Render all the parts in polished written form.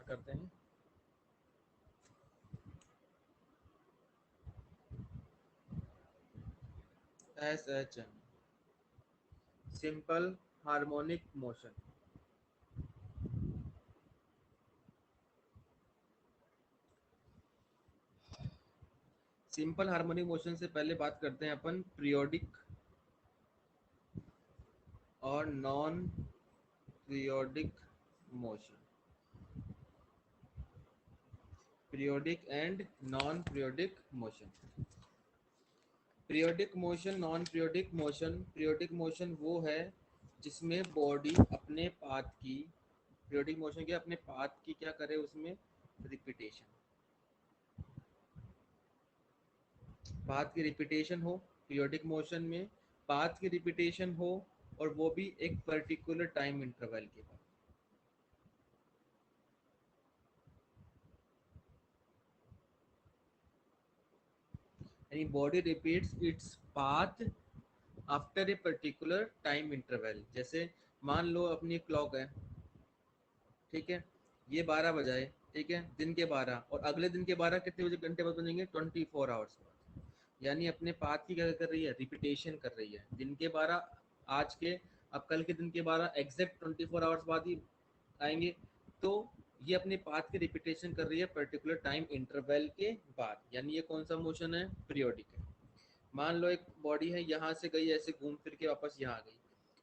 Start करते हैं। SHM, simple harmonic motion. Simple harmonic motion से पहले बात करते हैं अपन पीरियोडिक और non periodic motion. Periodic and non periodic motion. Periodic motion, non periodic motion. Periodic motion वो है जिसमें बॉडी अपने पाथ की, पीरियोडिक मोशन के अपने पाथ की क्या करे, उसमें रिपीटेशन, पाथ की रिपीटेशन हो। पीरियोडिक मोशन में पाथ की रिपीटेशन हो और वो भी एक पर्टिकुलर टाइम इंटरवल के बाद। यानी body repeats its path after a particular time interval. जैसे मान लो अपनी क्लॉक है, ठीक है, ये 12 बजाए, ठीक है, दिन के 12, और अगले दिन के 12 कितने बजे घंटे बाद बजेंगे, 24 आवर्स बाद। यानी अपने पाथ की क्या कर रही है, रिपीटेशन कर रही है। दिन के 12 आज के, अब कल के दिन के 12 एग्जैक्ट 24 आवर्स बाद ही आएंगे। तो ये अपने पाथ की रिपीटेशन कर रही है पर्टिकुलर टाइम इंटरवल के बाद। यानी ये कौन सा मोशन है, पीरियोडिक है। मान लो एक बॉडी है, यहाँ से गई ऐसे घूम फिर के वापस यहाँ आ गई,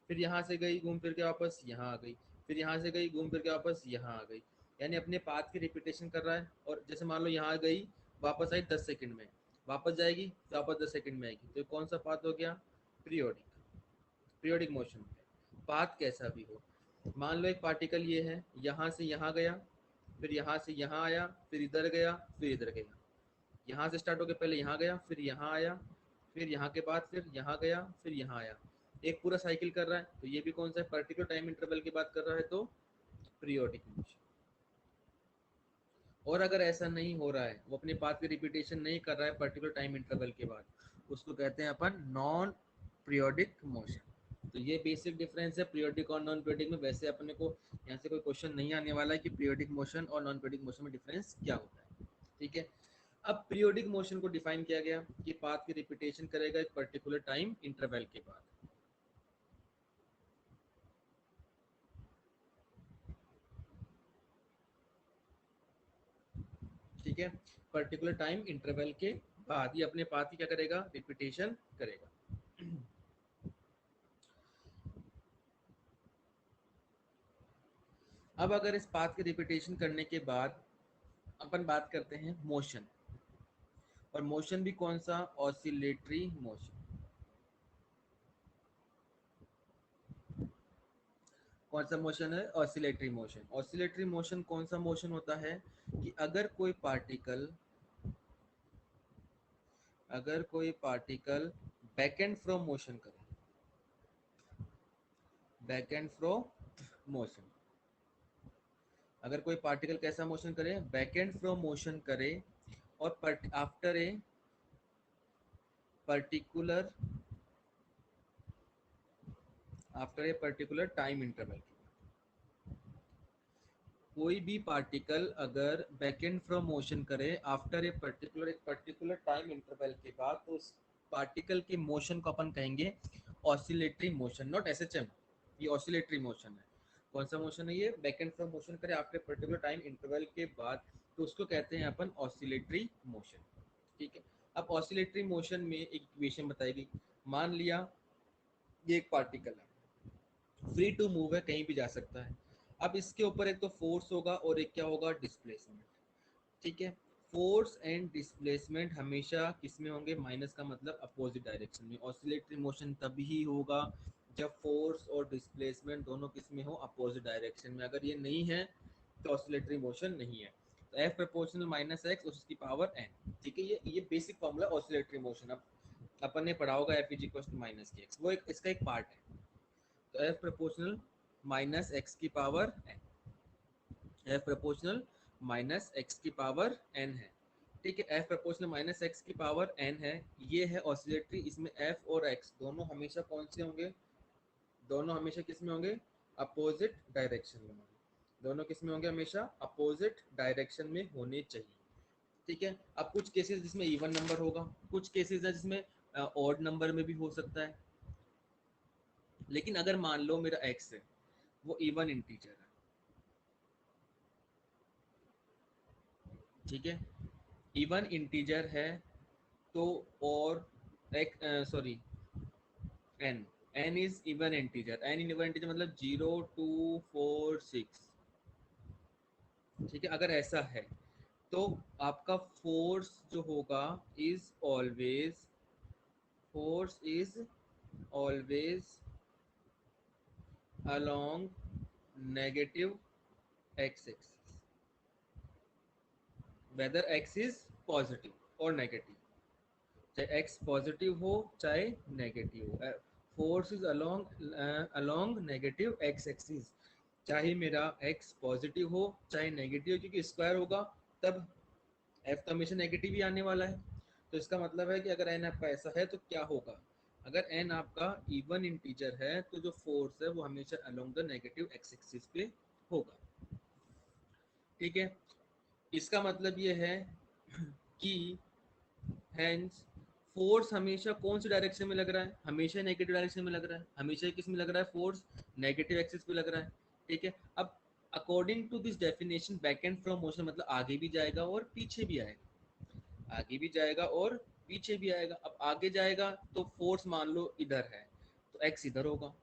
फिर यहाँ से गई घूम फिर के वापस यहाँ आ गई, फिर यहाँ से गई घूम फिर के वापस यहाँ आ गई। यानी अपने पाथ की रिपीटेशन कर रहा है। और जैसे मान लो यहाँ गई, वापस आई 10 सेकंड में, वापस जाएगी वापस 10 सेकंड में आएगी, तो ये कौन सा पाथ हो गया, पीरियोडिक। पीरियोडिक मोशन पाथ कैसा भी हो। मान लो एक पार्टिकल ये है, यहाँ से यहाँ गया, फिर यहाँ से यहाँ आया, फिर इधर गया, फिर इधर गया। यहाँ से स्टार्ट होकर पहले यहाँ गया, फिर यहाँ आया, फिर यहाँ के बाद फिर यहाँ गया, फिर यहाँ आया। एक पूरा साइकिल कर रहा है। तो ये भी कौन सा पर्टिकुलर टाइम इंटरवल की बात कर रहा है, तो पीरियोडिक मोशन। और अगर ऐसा नहीं हो रहा है, वो अपने पाथ की रिपीटेशन नहीं कर रहा है पर्टिकुलर टाइम इंटरवल के बाद, उसको कहते हैं अपन नॉन पीरियोडिक मोशन। तो ये बेसिक डिफरेंस है पीरियोडिक और नॉन पीरियोडिक में। वैसे अपने को यहाँ से कोई क्वेश्चन नहीं आने वाला है कि पीरियोडिक मोशन और नॉन पीरियोडिक मोशन में डिफरेंस क्या होता है, ठीक है। अब पीरियोडिक मोशन को डिफाइन किया गया कि पाथ की रिपीटेशन करेगा एक पर्टिकुलर टाइम इंटरवल के बाद, ठीक है। पर्टिकुलर टाइम इंटरवल के बाद ये अपने पाथ की क्या करेगा, रिपीटेशन करेगा। अब अगर इस पाथ की रिपीटेशन करने के बाद अपन बात करते हैं मोशन, और मोशन भी कौन सा, ऑसिलेटरी मोशन। कौन सा मोशन है, ऑसिलेटरी मोशन। ऑसिलेटरी मोशन कौन सा मोशन होता है कि अगर कोई particle back and fro motion करे, बैक एंड फ्रो मोशन, अगर कोई पार्टिकल कैसा मोशन करे, बैक एंड फ्रो मोशन करे, और after a particular time interval. कोई भी पार्टिकल अगर बैक एंड फ्रो मोशन करे आफ्टर एक पर्टिकुलर टाइम इंटरवल के बाद, तो उस पार्टिकल के मोशन को अपन कहेंगे ऑसिलेटरी मोशन, नॉट एसएचएम। ये ऑसिलेटरी मोशन है। कौन सा मोशन है ये, बैक एंड फ्रो मोशन करे आफ्टर पर्टिकुलर टाइम इंटरवल के बाद, तो उसको कहते हैं अपन ऑसिलेटरी मोशन, ठीक है। अब ऑसिलेटरी मोशन में एक इक्वेशन बताएगी। मान लिया ये एक पार्टिकल है, फ्री टू मूव है, कहीं भी जा सकता है। अब इसके ऊपर एक तो फोर्स होगा और एक क्या होगा, डिस्प्लेसमेंट, ठीक है। फोर्स एंड डिस्प्लेसमेंट हमेशा किस में होंगे, माइनस का मतलब अपोजिट डायरेक्शन में। ऑसिलेटरी मोशन तभी होगा जब फोर्स और डिस्प्लेसमेंट दोनों किस में हो, अपोजिट डायरेक्शन में। अगर ये नहीं है तो ऑसिलेटरी मोशन नहीं है। तो एफ प्रोपोर्शनल माइनस एक्स उसकी पावर एन, ठीक है। ये बेसिक फॉर्मूला ऑसिलेटरी मोशन। अब अपन ने पढ़ा होगा f is equal to minus k x, वो एक इसका एक पार्ट है। तो एफ प्रोपोर्शनल माइनस एक्स की power n, f proportional minus x की पावर एन है, ठीक है। एफ प्रोपोर्शनल माइनस एक्स की पावर एन है, ये है ऑसिलेटरी। इसमें एफ और एक्स दोनों हमेशा कौन से होंगे, दोनों हमेशा किस में होंगे, अपोजिट डायरेक्शन में होंगे। दोनों किस में होंगे? हमेशा अपोजिट डायरेक्शन में होने चाहिए। ठीक है। अब कुछ केसेस जिसमें इवन नंबर होगा, कुछ केसेस है जिसमें ऑड नंबर में भी हो सकता है। लेकिन अगर मान लो मेरा एक्स है वो इवन इंटीजर है, ठीक है, इवन इंटीजर है, तो और एक sorry n, n is even integer, n even integer मतलब 0 2 4 6, ठीक है। अगर ऐसा है तो आपका फोर्स जो होगा is always, force is always along negative x axis, whether x is positive or negative, चाहे x पॉजिटिव हो चाहे नेगेटिव हो, force is along negative x axis, चाहे मेरा x पॉजिटिव हो चाहे नेगेटिव, क्योंकि स्क्वायर होगा तब f तो हमेशा नेगेटिव ही आने वाला है। तो इसका मतलब है कि अगर n आपका ऐसा है तो क्या होगा, अगर n आपका इवन इंटीजर है तो जो फोर्स है वो हमेशा along the negative x axis पे होगा। ठीक है। इसका मतलब ये है कि हेंस फोर्स हमेशा कौन सी डायरेक्शन में लग रहा है? हमेशा नेगेटिव डायरेक्शन में लग रहा है। हमेशा किस में लग रहा है? फोर्स नेगेटिव एक्सिस पे लग रहा है। ठीक है। अब according to this definition back and from motion मतलब आगे भी जाएगा और पीछे भी आएगा, आगे भी जाएगा और पीछे भी आएगा। अब आगे जाएगा तो फोर्स मान लो इधर है तो एक्स इधर होगा,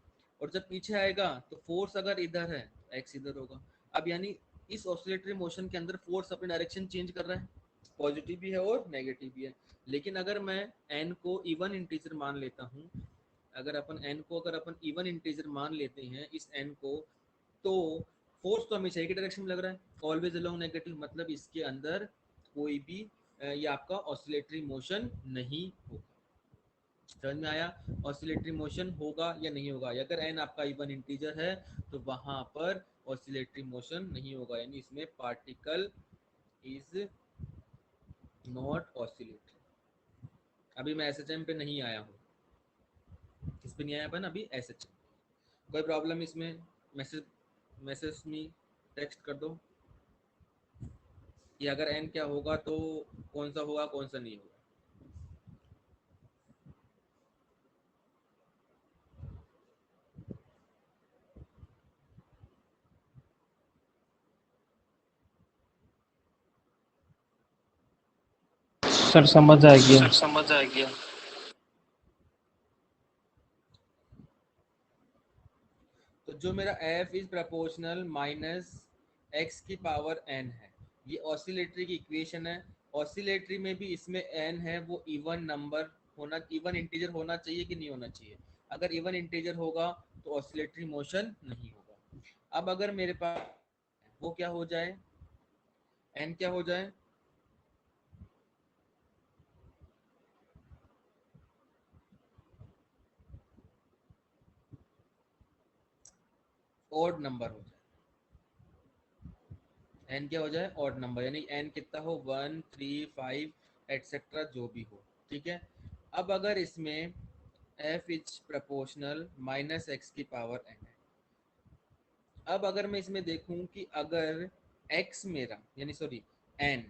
और जब पीछे आएगा तो फोर्स अगर इधर है तो एक्स इधर होगा। अब यानी इस ऑसिलेटरी मोशन के अंदर फोर्स अपनी डायरेक्शन चेंज कर रहा है, पॉजिटिव भी है और नेगेटिव भी है। लेकिन अगर मैं एन को इवन इंटीजर मान लेता हूँ, अगर अपन एन को अगर अपन इवन इंटीजर मान लेते हैं इस एन को, तो फोर्स तो हमेशा एक ही डायरेक्शन में लग रहा है, ऑलवेज अलोंग नेगेटिव, मतलब इसके अंदर कोई भी ये आपका ऑसिलेटरी मोशन नहीं होगा। समझ में आया? ऑसिलेटरी मोशन होगा या नहीं होगा? अगर एन आपका इवन इंटीजर है तो वहां पर ऑसिलेटरी मोशन नहीं होगा, यानी इसमें पार्टिकल इज नॉट ऑसिलेटरी। अभी मैं एसएचएम पे नहीं आया हूँ, किस पे नहीं आया अपन? अभी एसएचएम। कोई प्रॉब्लम इसमें? मैसेज मैसेज में टेक्स्ट कर दो कि अगर एन क्या होगा तो कौन सा होगा कौन सा नहीं होगा। सर समझ आ गया। सर समझ आ गया। तो जो मेरा f is proportional minus x की पावर n है, ये ऑसिलेटरी की इक्वेशन है। ऑसिलेटरी में भी इसमें n है वो इवन नंबर होना, इवन इंटीजर होना चाहिए कि नहीं होना चाहिए? अगर इवन इंटीजर होगा तो ऑसिलेटरी मोशन नहीं होगा। अब अगर मेरे पास वो क्या हो जाए, n क्या हो जाए? ऑड नंबर हो जाए, n क्या हो जाए? ऑड नंबर, यानी n कितना हो? 1 3 5 एटसेट्रा जो भी हो। ठीक है। अब अगर इसमें f is proportional minus x की पावर n है, अब अगर मैं इसमें देखूं कि अगर x मेरा यानी सॉरी n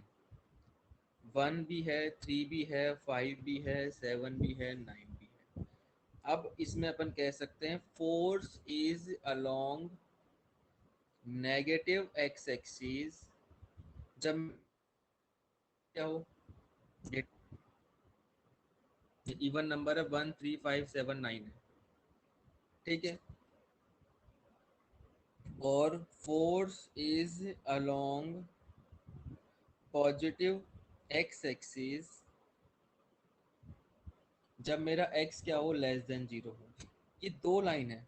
1 भी है, 3 भी है, 5 भी है, 7 भी है, 9 भी है, अब इसमें अपन कह सकते हैं force is along negative x axis. जब क्या हो, ये इवन नंबर है, 1 3 5 7 9 है, ठीक है, और force is along positive x axis जब मेरा x क्या हो? लेस देन 0 हो। ये दो लाइन है,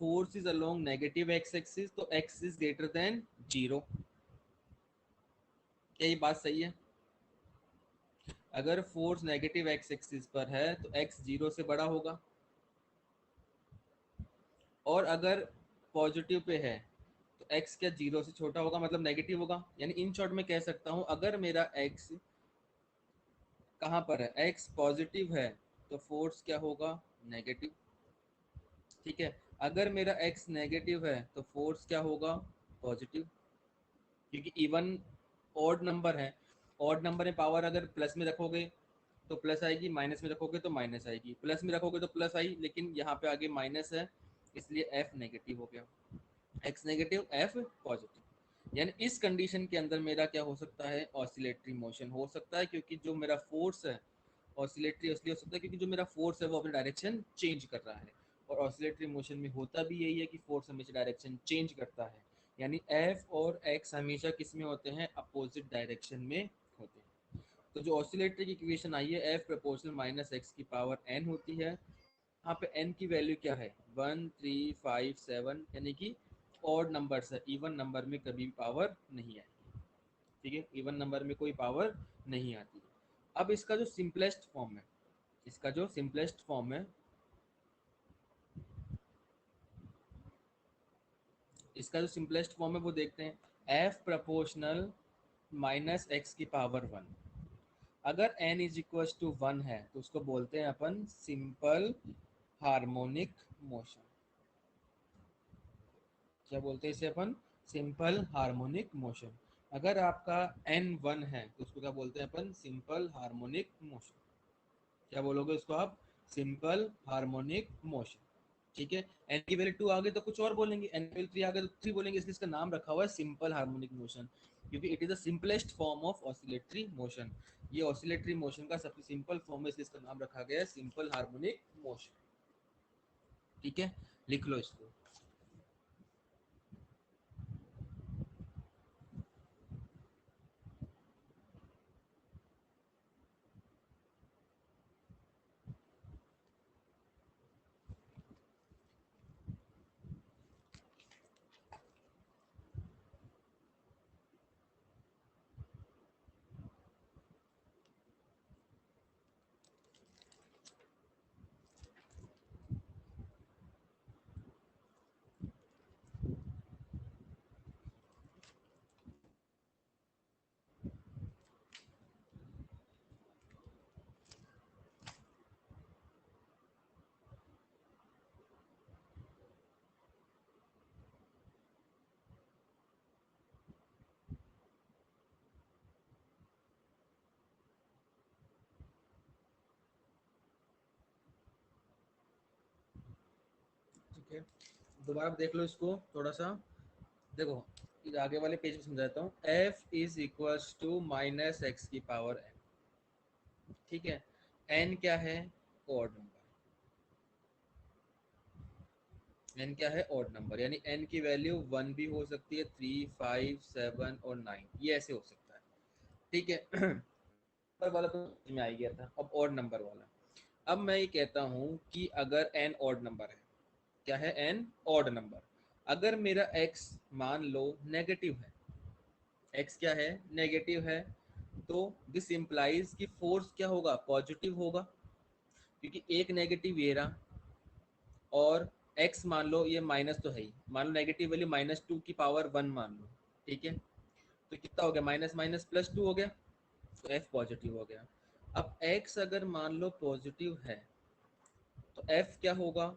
force is along negative x axis तो x इज ग्रेटर देन 0। क्या ये बात सही है? अगर फोर्स नेगेटिव एक्स एक्सिस पर है तो x 0 से बड़ा होगा, और अगर पॉजिटिव पे है तो x क्या 0 से छोटा होगा, मतलब नेगेटिव होगा। यानी इन शॉर्ट में कह सकता हूं अगर मेरा x कहाँ पर है? x पॉजिटिव है तो फोर्स क्या होगा? नेगेटिव। ठीक है। अगर मेरा x नेगेटिव है तो फोर्स क्या होगा? पॉजिटिव, क्योंकि इवन ऑड नंबर है, ऑड नंबर में पावर अगर प्लस में रखोगे तो प्लस आएगी, माइनस में रखोगे तो माइनस आएगी, प्लस में रखोगे तो प्लस आई, लेकिन यहाँ पे आगे माइनस है, इसलिए एफ नेगेटिव हो गया, एक्स नेगेटिव एफ पॉजिटिव। यानी इस कंडीशन के अंदर मेरा क्या हो सकता है, ऑसिलेटरी मोशन हो सकता है, क्योंकि जो मेरा फोर्स है ऑसिलेटरी इसलिए हो सकता है क्योंकि जो मेरा फोर्स है वो अपनी डायरेक्शन चेंज कर रहा है, और ऑसिलेटरी मोशन में होता भी यही है कि फोर्स हमेशा डायरेक्शन चेंज करता है, यानी एफ और एक्स हमेशा किस में होते हैं, अपोजिट डायरेक्शन में होते हैं। तो जो ऑसिलेटरी की इक्वेशन आई है एफ प्रोपोर्शनल माइनस एक्स की पावर एन होती है, यहाँ पे एन की वैल्यू क्या है 1 3 5 7, यानी कि ऑड नंबर है, इवन नंबर में कभी पावर नहीं आएगी, ठीक है, इवन नंबर में कोई पावर नहीं आती। अब इसका जो सिंपलेस्ट फॉर्म है, इसका जो सिंपलेस्ट फॉर्म है, इसका जो सिंपलेस्ट फॉर्म है वो देखते हैं, एफ प्रोपोर्शनल माइनस एक्स की पावर 1। अगर n इज इक्वल टू 1 है तो उसको बोलते हैं अपन सिंपल हार्मोनिक मोशन। क्या बोलते हैं इसे अपन, सिंपल हार्मोनिक मोशन। अगर आपका n 1 है तो उसको क्या बोलते हैं अपन, सिंपल हार्मोनिक मोशन। क्या बोलोगे उसको आप, सिंपल हार्मोनिक मोशन, ठीक है। एन की वैल्यू 2 आ गई तो कुछ और बोलेंगे, एन की वैल्यू 3 आ गई तो 3 बोलेंगे, इसलिए इसका नाम रखा हुआ है सिंपल हार्मोनिक मोशन, क्योंकि it is the simplest form of oscillatory motion. ये ऑसिलेटरी मोशन का सबसे सिंपल फॉर्म है, इसलिए इसका नाम रखा गया है सिंपल हार्मोनिक मोशन, ठीक है, लिख लो इसको। ठीक है, दोबारा देख लो इसको थोड़ा सा, देखो इस आगे वाले पेज में समझाता हूँ, f is equal to minus x की पावर एन, ठीक है, एन क्या है, ऑड नंबर, एन क्या है, ऑड नंबर, यानी एन की वैल्यू 1 भी हो सकती है, 3 5 7 और 9, ये ऐसे हो सकता है, ठीक है। नंबर वाला तो समझ में आ ही गया था, अब ऑड नंबर वाला। अब मैं ये कहता हूँ कि अगर एन ऑड नंबर है, क्या है, एन ऑड नंबर, अगर मेरा एक्स मान लो नेगेटिव है, एक्स क्या है, नेगेटिव है, तो दिस इम्प्लाइज कि फोर्स क्या होगा, पॉजिटिव होगा, क्योंकि एक नेगेटिव ये रहा, और x मान लो ये माइनस तो है ही, मान लो नेगेटिव वैल्यू -2 की पावर 1 मान लो, ठीक है, तो कितना हो गया, माइनस माइनस प्लस 2 हो गया, तो f पॉजिटिव हो गया। अब x अगर मान लो पॉजिटिव है तो f क्या होगा,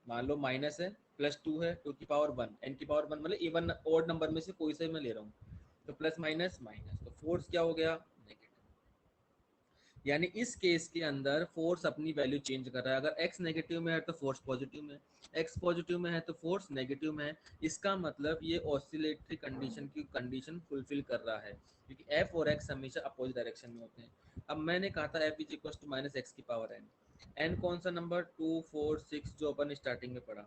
मान लो माइनस है, +2 है, 2 की पावर 1, n की पावर 1, मतलब इवन ऑड नंबर में से कोई से मैं ले रहा हूँ, तो प्लस माइनस माइनस, तो फोर्स क्या हो गया, नेगेटिव। यानी इस केस के अंदर फोर्स अपनी वैल्यू चेंज कर रहा है, अगर x नेगेटिव में है तो फोर्स पॉजिटिव में, x पॉजिटिव में है तो फोर्स नेगेटिव में है, इसका मतलब ये ऑसिलेटरी कंडीशन की कंडीशन फुलफिल कर रहा है, क्योंकि f और x हमेशा अपोजिट डायरेक्शन में होते हैं। अब मैंने कहा था f is equal to minus x की पावर n, n कौन सा नंबर, 2 4 6 जो अपन स्टार्टिंग में पढ़ा,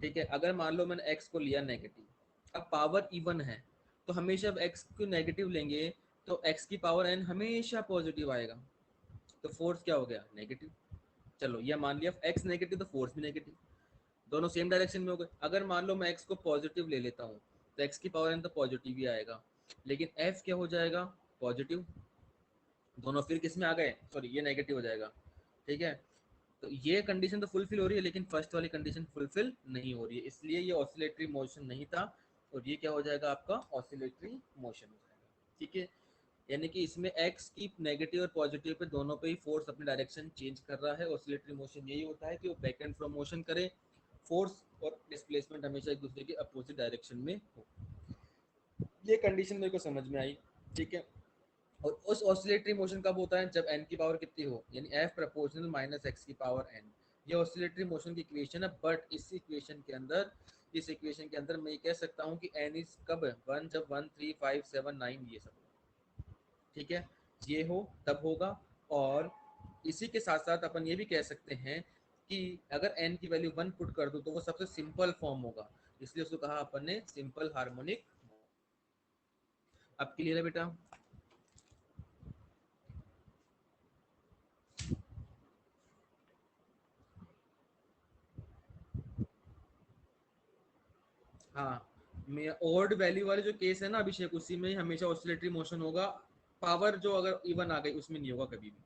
ठीक है। अगर मान लो मैंने x को लिया नेगेटिव, अब पावर इवन है तो हमेशा अब x को नेगेटिव लेंगे तो x की पावर n हमेशा पॉजिटिव आएगा, तो फोर्स क्या हो गया, नेगेटिव। चलो ये मान लिया एक्स नेगेटिव तो फोर्स भी नेगेटिव, दोनों सेम डायरेक्शन में हो गए। अगर मान लो मैं एक्स को पॉजिटिव ले लेता हूँ तो एक्स की पावर एन तो पॉजिटिव ही आएगा, लेकिन एफ क्या हो जाएगा, पॉजिटिव, दोनों फिर किस में आ गए, सॉरी ये नेगेटिव हो जाएगा, ठीक है। तो ये कंडीशन तो फुलफिल हो रही है, लेकिन फर्स्ट वाली कंडीशन फुलफिल नहीं हो रही है, इसलिए ये ऑसिलेटरी मोशन नहीं था, और ये क्या हो जाएगा आपका, ऑसिलेटरी मोशन हो जाएगा, ठीक है। यानी कि इसमें x की नेगेटिव और पॉजिटिव पे दोनों पे ही फोर्स अपनी डायरेक्शन चेंज कर रहा है। ऑसिलेटरी मोशन यही होता है कि वो बैक एंड फ्रॉम मोशन करे, फोर्स और डिस्प्लेसमेंट हमेशा एक दूसरे के अपोजिट डायरेक्शन में हो। ये कंडीशन मेरे को समझ में आई, ठीक है। और उस ऑसिलेटरी मोशन कब होता है, जब n की पावर कितनी हो, यानी f प्रोपोर्शनल माइनस x की पावर n। ये ऑसिलेटरी मोशन की इक्वेशन है, बट इस इक्वेशन के अंदर मैं ये कह सकता हूँ कि n इज कब है, 1, जब 1 3 5 7 9 ये सब, ठीक है, ये हो तब होगा। और इसी के साथ साथ अपन ये भी कह सकते हैं कि अगर n की वैल्यू 1 पुट कर दो तो वो सबसे सिंपल फॉर्म होगा, इसलिए उसको कहा अपन ने सिंपल हार्मोनिक। अब क्लियर है बेटा? हाँ, मैं ओड वैल्यू वाले जो केस है ना अभिषेक, उसी में हमेशा ऑसिलेटरी मोशन होगा, पावर जो अगर इवन आ गई उसमें नहीं होगा कभी भी।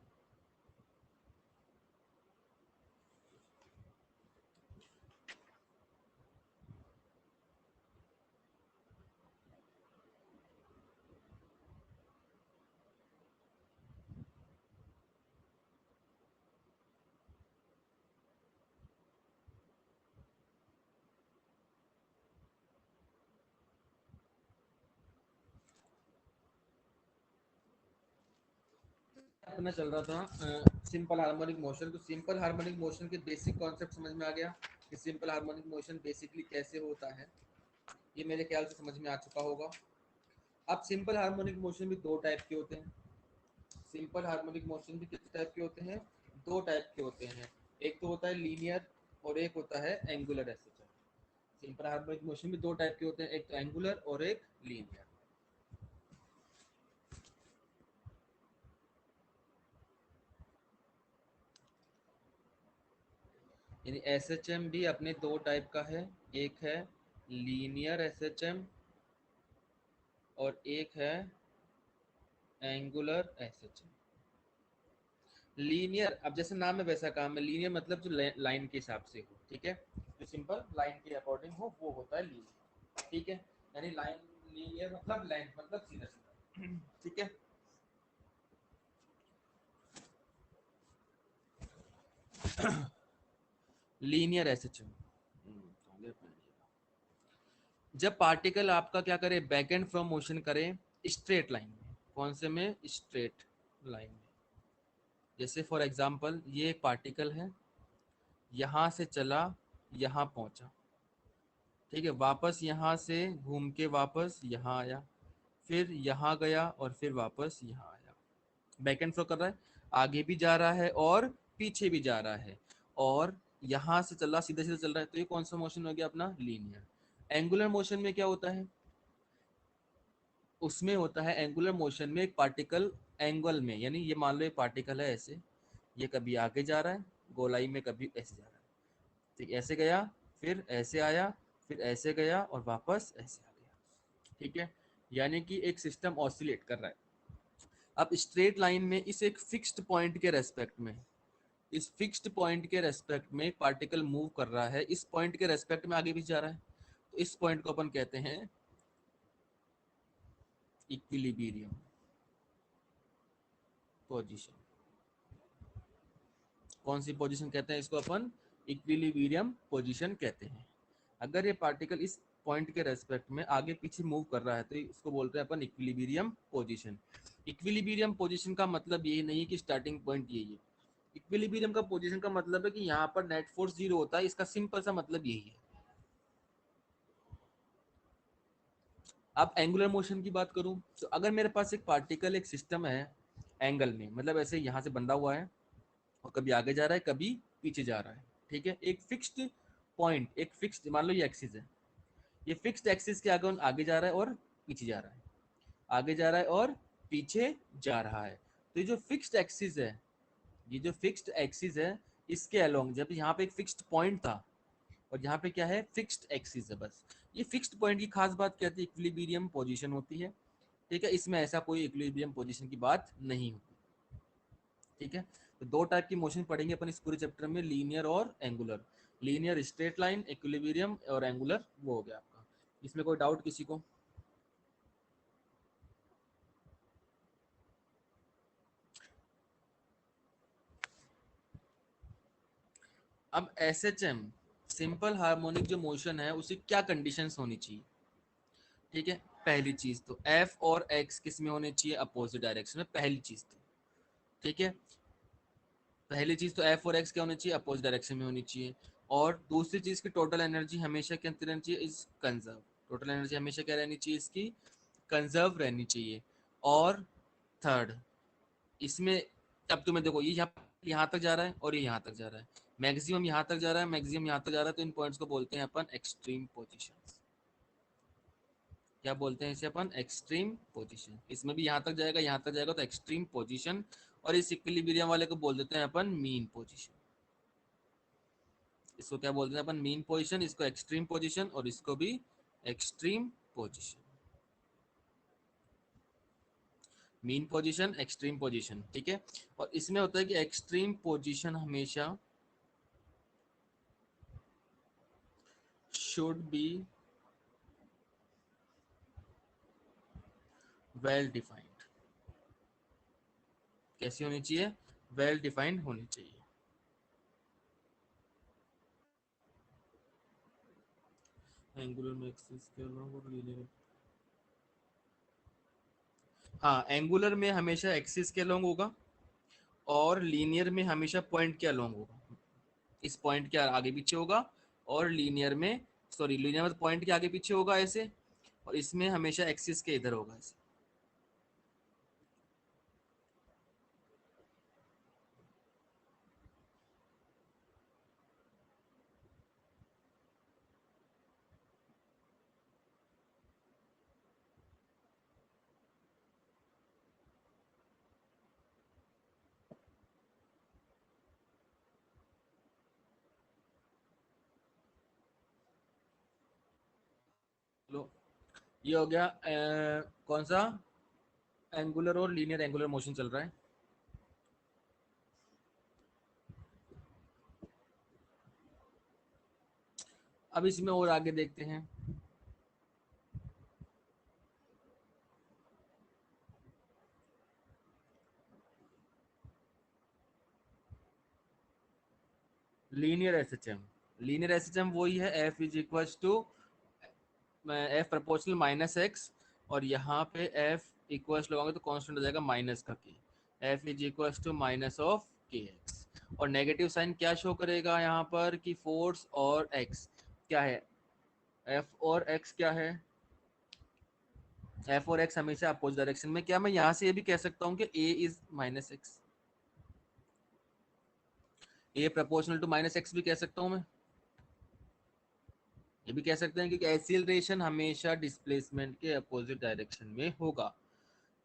अपना चल रहा था सिंपल हार्मोनिक मोशन, तो सिंपल हार्मोनिक मोशन के बेसिक कॉन्सेप्ट समझ में आ गया कि सिंपल हार्मोनिक मोशन बेसिकली कैसे होता है, ये मेरे ख्याल से समझ में आ चुका होगा। अब सिंपल हार्मोनिक मोशन भी दो टाइप के होते हैं। सिंपल हार्मोनिक मोशन भी कितने टाइप के होते हैं, दो टाइप के होते हैं। एक तो होता है लीनियर और एक होता है angular assistance. Simple harmonic motion भी दो टाइप के होते हैं, एक तो एंगुलर और एक लीनियर। यानी एसएचएम भी अपने दो टाइप का है, एक है लीनियर एसएचएम और एक है एंगुलर एसएचएम। लीनियर, अब जैसे नाम में वैसा काम है, लीनियर मतलब जो लाइन के हिसाब से हो, ठीक है, जो सिंपल लाइन के अकॉर्डिंग हो वो होता है लीनियर, ठीक है। यानी लाइन, लीनियर मतलब लेंथ मतलब सीधा सीधा, ठीक है। लीनियर एसएचएम, जब पार्टिकल आपका क्या करे, बैक एंड फ्रॉम मोशन करे स्ट्रेट लाइन में, कौन से में, स्ट्रेट लाइन में। जैसे फॉर एग्जांपल ये एक पार्टिकल है, यहाँ से चला यहाँ पहुंचा, ठीक है, वापस यहाँ से घूम के वापस यहाँ आया, फिर यहाँ गया और फिर वापस यहाँ आया, बैक एंड फ्रो कर रहा है, आगे भी जा रहा है और पीछे भी जा रहा है, और यहाँ से चल रहा, सीधा सीधा चल रहा है, तो ये कौन सा मोशन हो गया अपना, लीनियर। एंगुलर मोशन में क्या होता है, उसमें होता है एंगुलर मोशन में एक पार्टिकल एंगल में, यानी ये मान लो एक पार्टिकल है ऐसे, ये कभी आगे जा रहा है गोलाई में, कभी ऐसे जा रहा है, ठीक, ऐसे गया फिर ऐसे आया फिर ऐसे गया और वापस ऐसे आ गया, ठीक है। यानी कि एक सिस्टम ऑसिलेट कर रहा है। अब स्ट्रेट लाइन में इस एक फिक्स्ड पॉइंट के रेस्पेक्ट में, इस फिक्स्ड पॉइंट के रेस्पेक्ट में एक पार्टिकल मूव कर रहा है, इस पॉइंट के रेस्पेक्ट में आगे भी जा रहा है, तो इस पॉइंट को अपन कहते हैं इक्विलिब्रियम पोजीशन। कौन सी पोजीशन कहते हैं इसको अपन, इक्विलिब्रियम पोजीशन कहते हैं। अगर ये पार्टिकल इस पॉइंट के रेस्पेक्ट में आगे पीछे मूव कर रहा है तो इसको बोलते हैं अपन इक्विलिब्रियम पोजीशन। इक्विलिब्रियम पोजीशन का मतलब ये नहीं कि स्टार्टिंग पॉइंट यही है, इक्विलिब्रियम का पोजीशन का मतलब है कि यहाँ पर नेट फोर्स जीरो होता है, इसका सिंपल सा मतलब यही है। अब एंगुलर मोशन की बात करूं तो अगर मेरे पास एक पार्टिकल एक सिस्टम है एंगल में, मतलब ऐसे यहाँ से बंधा हुआ है और कभी आगे जा रहा है कभी पीछे जा रहा है, ठीक है, एक फिक्स्ड पॉइंट, एक फिक्स्ड, मान लो ये एक्सिस है, ये फिक्स्ड एक्सिस के आगे आगे जा रहा है और पीछे जा रहा है, आगे जा रहा है और पीछे जा रहा है। तो ये जो फिक्स्ड एक्सिस है, ये जो फिक्स्ड एक्सिस है, इसके अलोंग जब यहाँ पे एक फिक्स्ड पॉइंट था और यहाँ पे क्या है, फिक्स्ड एक्सिस है, बस ये फिक्स्ड पॉइंट की खास बात क्या होती है, इक्विलिब्रियम पोजीशन होती है, ठीक है। इसमें ऐसा कोई इक्विलिब्रियम पोजीशन की बात नहीं होती, ठीक है। तो दो टाइप की मोशन पढ़ेंगे अपन इस पूरे चैप्टर में, लीनियर और angular. Linear straight line, equilibrium, और एंगुलर वो हो गया आपका। इसमें कोई डाउट किसी को? अब एसएचएम सिंपल हार्मोनिक जो मोशन है उसकी क्या कंडीशंस होनी चाहिए, ठीक है। पहली चीज तो एफ और एक्स किस में होने चाहिए, अपोजिट डायरेक्शन में, पहली चीज तो, ठीक है। पहली चीज तो एफ और एक्स क्या होनी चाहिए, अपोजिट डायरेक्शन में होनी चाहिए। और दूसरी चीज की टोटल एनर्जी हमेशा क्या रहनी चाहिए, इज कंजर्व। टोटल एनर्जी हमेशा क्या रहनी चाहिए, इसकी कंजर्व रहनी चाहिए। और थर्ड, इसमें अब तुम्हें देखो ये यहाँ तक जा रहा है और ये यहाँ तक जा रहा है, मैक्सिमम यहाँ तक जा रहा है, मैक्सिमम यहाँ तक जा रहा है, तो इन पॉइंट्स को बोलते हैं अपन एक्सट्रीम पोजीशंस। क्या बोलते हैं इसे अपन, एक्सट्रीम पोजीशन। इसमें भी यहाँ तक जाएगा, यहाँ तक जाएगा, तो एक्सट्रीम पोजीशन। और इस इक्विलिब्रियम वाले को बोल देते हैं अपन मीन पोजीशन। इसको क्या बोलते हैं अपन, मीन पोजीशन, इसको एक्सट्रीम पोजीशन, और इसको भी extreme position. Mean position, extreme position, ठीक है। और इसमें होता है कि एक्सट्रीम पोजीशन हमेशा शुड बी वेल डिफाइंड। कैसी होनी चाहिए, वेल डिफाइंड होनी चाहिए। एंगुलर में एक्सिस के अलावा लीनियर, हाँ एंगुलर में हमेशा एक्सिस के अलोंग होगा, और लीनियर में हमेशा पॉइंट के अलोंग होगा। इस पॉइंट के आगे पीछे होगा, और लीनियर में, सॉरी लीनियर में पॉइंट के आगे पीछे होगा ऐसे, और इसमें हमेशा एक्सिस के इधर होगा ऐसे। लो ये हो गया कौन सा, एंगुलर और लीनियर एंगुलर मोशन चल रहा है। अब इसमें और आगे देखते हैं। लीनियर एसएचएम, लीनियर एसएचएम वही है, f is equal to f proportional minus x, और यहाँ पे एफ इक्वल लगाओगे तो कांस्टेंट हो जाएगा माइनस का k, f is equal to minus of k x. और नेगेटिव साइन क्या शो करेगा यहाँ पर कि फोर्स और एक्स क्या है, एफ और एक्स क्या है, एफ और एक्स हमेशा अपोजिट डायरेक्शन में। क्या मैं यहाँ से ये भी कह सकता हूँ कि a is minus x, a proportional to minus x भी कह सकता हूँ मैं। ये भी कह सकते हैं कि एक्सीलरेशन हमेशा डिस्प्लेसमेंट के अपोजिट डायरेक्शन में होगा।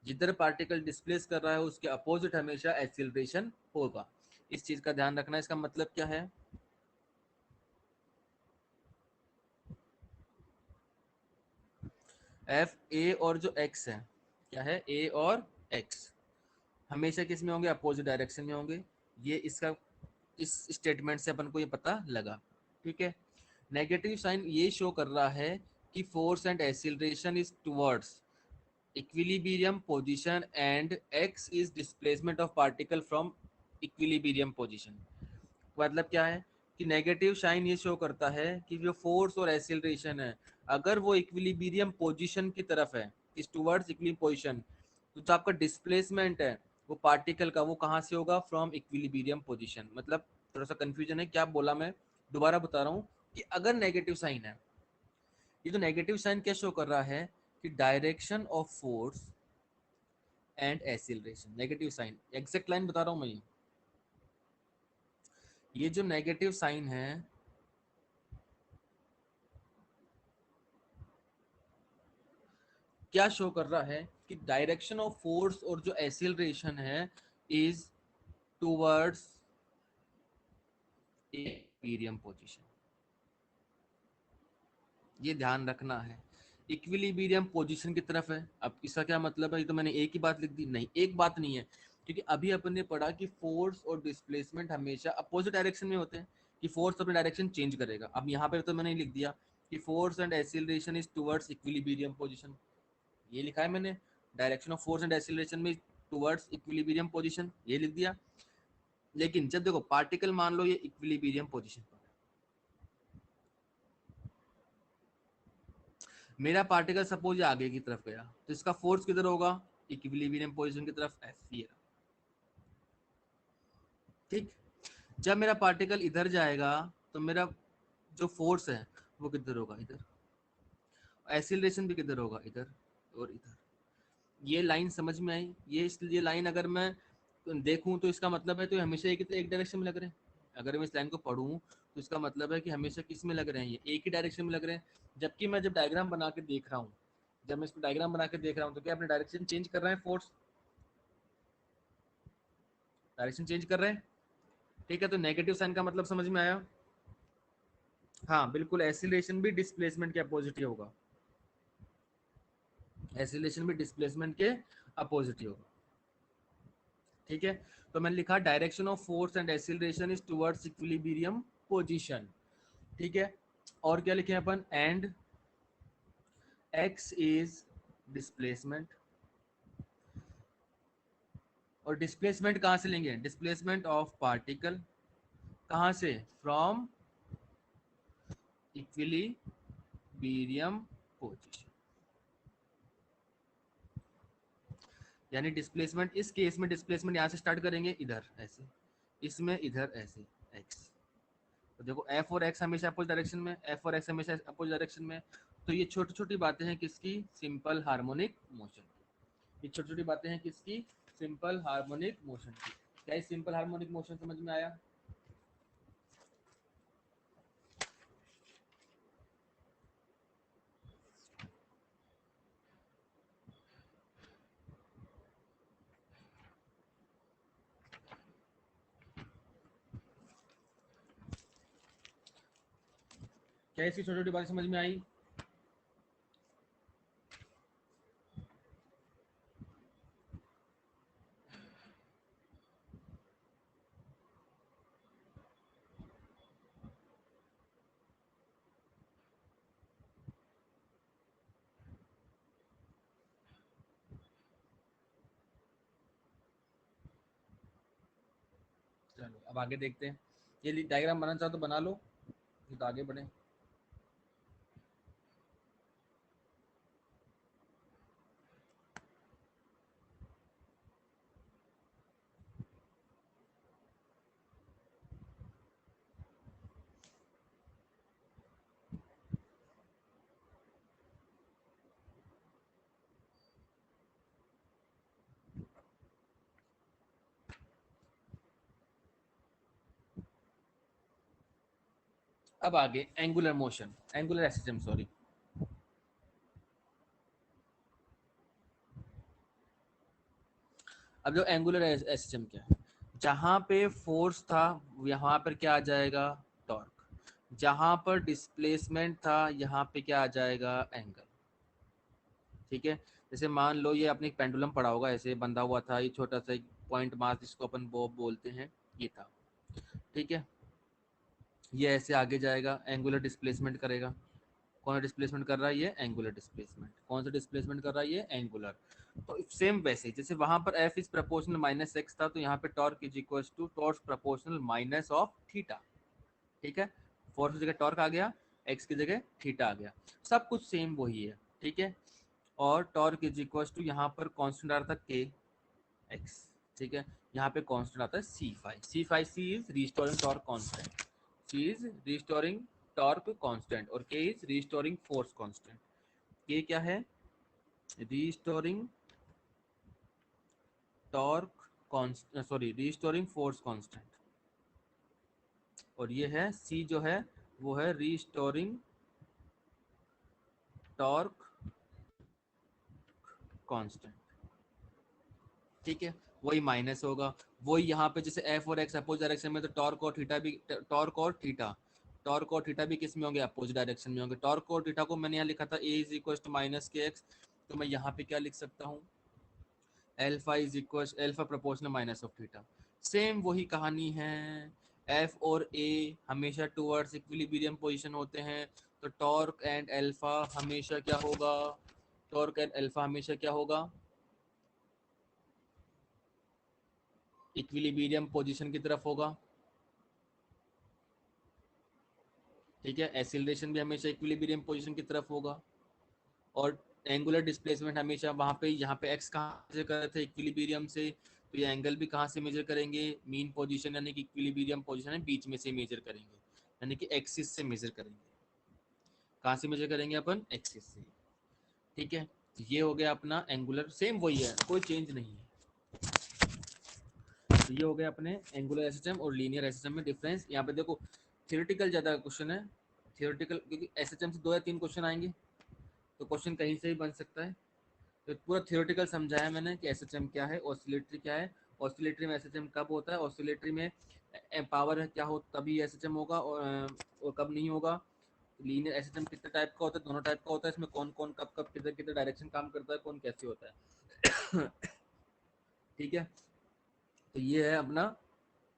जिधर पार्टिकल डिस्प्लेस कर रहा है उसके अपोजिट हमेशा एक्सीलरेशन होगा। इस चीज का ध्यान रखना। इसका मतलब क्या है, एफ ए और जो एक्स है, क्या है ए और एक्स हमेशा किस में होंगे, अपोजिट डायरेक्शन में होंगे। ये इसका, इस स्टेटमेंट से अपन को ये पता लगा, ठीक है। नेगेटिव साइन ये शो कर रहा है कि force and acceleration is towards equilibrium position and x is displacement of particle from equilibrium position. मतलब क्या है कि नेगेटिव साइन ये शो करता है कि जो फोर्स और एक्सीलरेशन है, अगर वो इक्विलिब्रियम पोजीशन की तरफ है, इज टुवर्ड्स इक्विलिब्रियम पोजीशन, तो जो आपका डिस्प्लेसमेंट है वो पार्टिकल का, वो कहाँ से होगा, फ्रॉम इक्विलिब्रियम पोजीशन। मतलब थोड़ा सा कंफ्यूजन है, क्या बोला मैं, दोबारा बता रहा हूँ कि अगर नेगेटिव साइन है, ये जो नेगेटिव साइन क्या शो कर रहा है कि direction of force and acceleration, negative sign, exact line बता रहा हूं मैं। ये जो नेगेटिव साइन है, क्या शो कर रहा है कि डायरेक्शन ऑफ फोर्स और जो एक्सीलरेशन है इज टुवर्ड्स इक्विलिब्रियम पोजीशन। ये ध्यान रखना है, इक्विलिब्रियम पोजीशन की तरफ है। अब इसका क्या मतलब है, ये तो मैंने एक ही बात लिख दी, नहीं एक बात नहीं है, क्योंकि अभी अपन ने पढ़ा कि फोर्स और डिस्प्लेसमेंट हमेशा अपोजिट डायरेक्शन में होते हैं, कि फोर्स अपने डायरेक्शन चेंज करेगा। अब यहाँ पे तो मैंने लिख दिया कि force and acceleration is towards equilibrium position, ये लिखा है मैंने, direction of force and acceleration में टुवर्ड्स इक्विलिब्रियम पोजीशन, ये लिख दिया। लेकिन जब देखो पार्टिकल मान लो ये इक्विलिब्रियम पोजीशन पर, मेरा पार्टिकल सपोज ये आगे की तरफ गया तो इसका फोर्स किधर होगा, इक्विलिब्रियम पोजीशन की तरफ, F ये। ठीक, जब मेरा पार्टिकल इधर जाएगा तो मेरा जो फोर्स है वो किधर होगा, इधर। एक्सीलरेशन भी किधर होगा, इधर और इधर। ये लाइन समझ में आई? ये लाइन अगर मैं देखूं तो इसका मतलब है तो ये हमेशा एक डायरेक्शन में लग रहे हैं। अगर मैं इस लाइन को पढ़ूं तो इसका मतलब है कि हमेशा किस में लग रहे हैं, ये एक ही डायरेक्शन में लग रहे हैं। जबकि मैं जब डायग्राम बना के देख रहा हूँ, जब मैं इसको डायग्राम बना के देख रहा हूँ तो क्या अपने डायरेक्शन चेंज कर रहे हैं, फोर्स डायरेक्शन चेंज कर रहे हैं। ठीक है, तो नेगेटिव साइन का मतलब समझ में आया? हाँ बिल्कुल, एसिलेशन भी डिस्प्लेसमेंट के अपोजिट ही होगा। एसिलेशन भी डिस्प्लेसमेंट के अपोजिट ही होगा। ठीक है, तो मैंने लिखा direction of force and acceleration is towards equilibrium position. ठीक है, और क्या लिखे अपन, एंड एक्स इज डिस्प्लेसमेंट। और डिस्प्लेसमेंट कहां से लेंगे, डिस्प्लेसमेंट ऑफ पार्टिकल कहां से, फ्रॉम इक्विलिब्रियम पोजीशन। यानी डिस्प्लेसमेंट, इस केस में डिस्प्लेसमेंट यहां से स्टार्ट करेंगे इधर ऐसे, इसमें इधर ऐसे एक्स। तो देखो एफ और एक्स हमेशा अपोज डायरेक्शन में, एफ और एक्स हमेशा अपोज डायरेक्शन में। तो ये छोटी छोटी बातें हैं किसकी, सिंपल हार्मोनिक मोशन की। ये छोटी छोटी बातें हैं किसकी, सिंपल हार्मोनिक मोशन की। क्या इस सिंपल हार्मोनिक मोशन समझ में आया? क्या इसकी छोटी छोटी बातें समझ में आई? चलो अब आगे देखते हैं। ये डायग्राम बनाना चाहो तो बना लो, तो आगे बढ़े। अब आगे एंगुलर मोशन, एंगुलर एसिस्टम सॉरी। अब जो एंगुलर एसिस्टम क्या है, जहां पे फोर्स था यहाँ पर क्या आ जाएगा, टॉर्क। जहां पर डिस्प्लेसमेंट था यहाँ पे क्या आ जाएगा, एंगल। ठीक है, जैसे मान लो ये अपने एक पेंडुलम पड़ा होगा, ऐसे बंधा हुआ था, ये छोटा सा एक पॉइंट मास जिसको अपन बॉब बोलते हैं, ये था। ठीक है, ये ऐसे आगे जाएगा, एंगुलर डिस्प्लेसमेंट करेगा। कौन सा डिस्प्लेसमेंट कर रहा है, ये एंगुलर डिस्प्लेसमेंट। कौन सा डिस्प्लेसमेंट कर रहा है, ये एंगुलर। तो सेम वैसे जैसे वहां पर f is proportional minus x था, तो यहाँ पे torque is equal to torque proportional minus of theta. ठीक है, फोर्स की जगह टॉर्क आ गया, एक्स की जगह थीटा आ गया, सब कुछ सेम वही है। ठीक है, और टॉर्क इज इक्वल टू यहाँ पर कांस्टेंट आ रहा था के एक्स। ठीक है, यहाँ पे कांस्टेंट आता है C5। C5 C is restoring torque constant, C is restoring torque constant, और k is restoring force constant. K क्या है, restoring torque constant, sorry restoring force constant. और ये है सी जो है वो है रिस्टोरिंग टॉर्क कांस्टेंट। ठीक है, वही माइनस होगा, वही यहाँ पे जैसे एफ और एक्स अपोज डायरेक्शन में, तो टॉर्क और थीटा भी, टॉर्क और थीटा भी किस में होंगे, अपोज डायरेक्शन में होंगे। टॉर्क और थीटा को मैंने यहाँ लिखा था ए is equal to minus k x, तो मैं यहाँ पे क्या लिख सकता हूँ, alpha is equal, alpha proportional minus of theta. Same वही कहानी है, एफ और ए हमेशा टुवर्ड्स इक्विलिब्रियम पोजीशन होते हैं, तो टॉर्क एंड एल्फा हमेशा क्या होगा, टॉर्क एंड एल्फा हमेशा क्या होगा, इक्विलिब्रियम पोजीशन की तरफ होगा। ठीक है, एक्सीलरेशन भी हमेशा इक्विलिब्रियम पोजीशन की तरफ होगा। और एंगुलर डिस्प्लेसमेंट हमेशा वहाँ पे, यहाँ पे एक्स कहाँ मेजर कर रहे थे, इक्विलिब्रियम से, तो ये एंगल भी कहाँ से मेजर करेंगे, मीन पोजीशन यानी कि इक्विलिब्रियम पोजीशन है बीच में से मेजर करेंगे, यानी कि एक्सिस से मेजर करेंगे। कहाँ से मेजर करेंगे अपन, एक्सिस से। ठीक है, ये हो गया अपना एंगुलर, सेम वही है, कोई चेंज नहीं है। तो ये हो गया अपने एंगुलर एसएचएम और लीनियर एसएचएम में डिफरेंस। यहाँ पे देखो थियोरेटिकल ज्यादा क्वेश्चन है, थियोरेटिकल, क्योंकि एसएचएम से 2 या 3 क्वेश्चन आएंगे, तो क्वेश्चन कहीं से भी बन सकता है। तो पूरा थियोरेटिकल समझाया मैंने कि एसएचएम क्या है, ऑसिलेटरी क्या है, ऑसिलेटरी में एसएचएम कब होता है, ऑसिलेटरी में पावर क्या हो तभी एसएचएम होगा, और कब नहीं होगा। लीनियर एसएचएम कितने टाइप का होता है, दोनों टाइप का होता है, इसमें कौन कौन कब कब कितने कितने डायरेक्शन काम करता है, कौन कैसे होता है। ठीक है, तो ये है अपना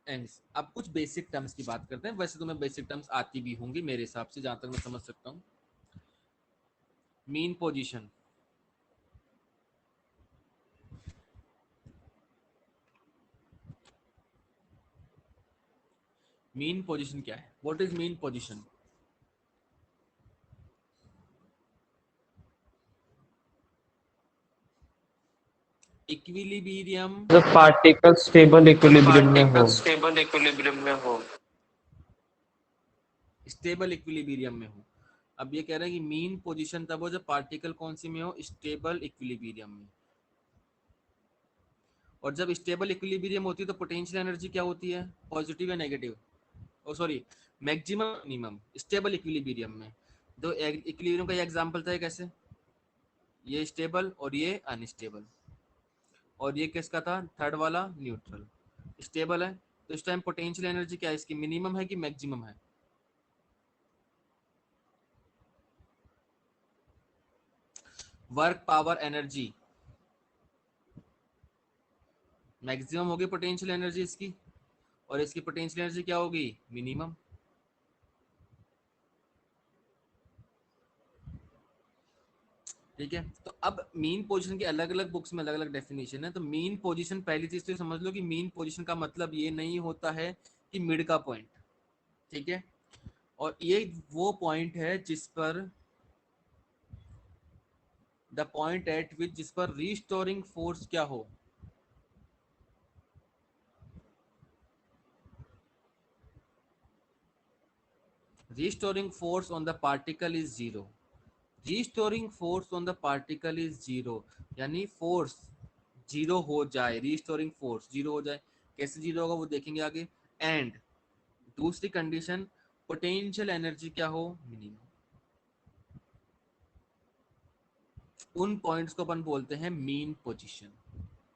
एंग्स। अब कुछ बेसिक टर्म्स की बात करते हैं, वैसे तो मैं बेसिक टर्म्स आती भी होंगी मेरे हिसाब से, जहां तक मैं समझ सकता हूँ। मीन पोजीशन, मीन पोजीशन क्या है, what is mean position? Equilibrium, जब पार्टिकल स्टेबल जब इक्विलिब्रियम में पार्टिकल हो। स्टेबल इक्विलिब्रियम में हो। स्टेबल इक्विलिब्रियम में हो। अब ये कह रहे हैं कि मीन पोजीशन तब हो जब पार्टिकल कौन सी में हो, स्टेबल इक्विलिब्रियम में। और जब स्टेबल इक्विलिब्रियम होती है तो पोटेंशियल एनर्जी क्या होती है, पॉजिटिव या negative, oh sorry maximum minimum stable equilibrium में। तो इक्विलिब्रियम का ये एग्जांपल था, कैसे, ये स्टेबल और ये अनस्टेबल, और ये किसका था, थर्ड वाला न्यूट्रल, स्टेबल है। तो इस टाइम पोटेंशियल एनर्जी क्या है इसकी, मिनिमम है कि मैक्सिमम है? वर्क पावर एनर्जी मैक्सिमम होगी पोटेंशियल एनर्जी इसकी, और इसकी पोटेंशियल एनर्जी क्या होगी, मिनिमम। ठीक है, तो अब मीन पोजीशन की अलग अलग बुक्स में अलग अलग डेफिनेशन है। तो मीन पोजीशन, पहली चीज तो समझ लो कि मीन पोजीशन का मतलब ये नहीं होता है कि मिड का पॉइंट, ठीक है, और ये वो पॉइंट है जिस पर, द पॉइंट एट विच, जिस पर रीस्टोरिंग फोर्स क्या हो, restoring force on the particle is zero. Restoring force on the particle is zero, यानी फोर्स जीरो हो जाए, रीस्टोरिंग फोर्स जीरो हो जाए। कैसे जीरो होगा वो देखेंगे आगे। एंड दूसरी कंडीशन, पोटेंशियल एनर्जी क्या हो, मिनिमम। उन पॉइंट्स को अपन बोलते हैं मीन पोजीशन।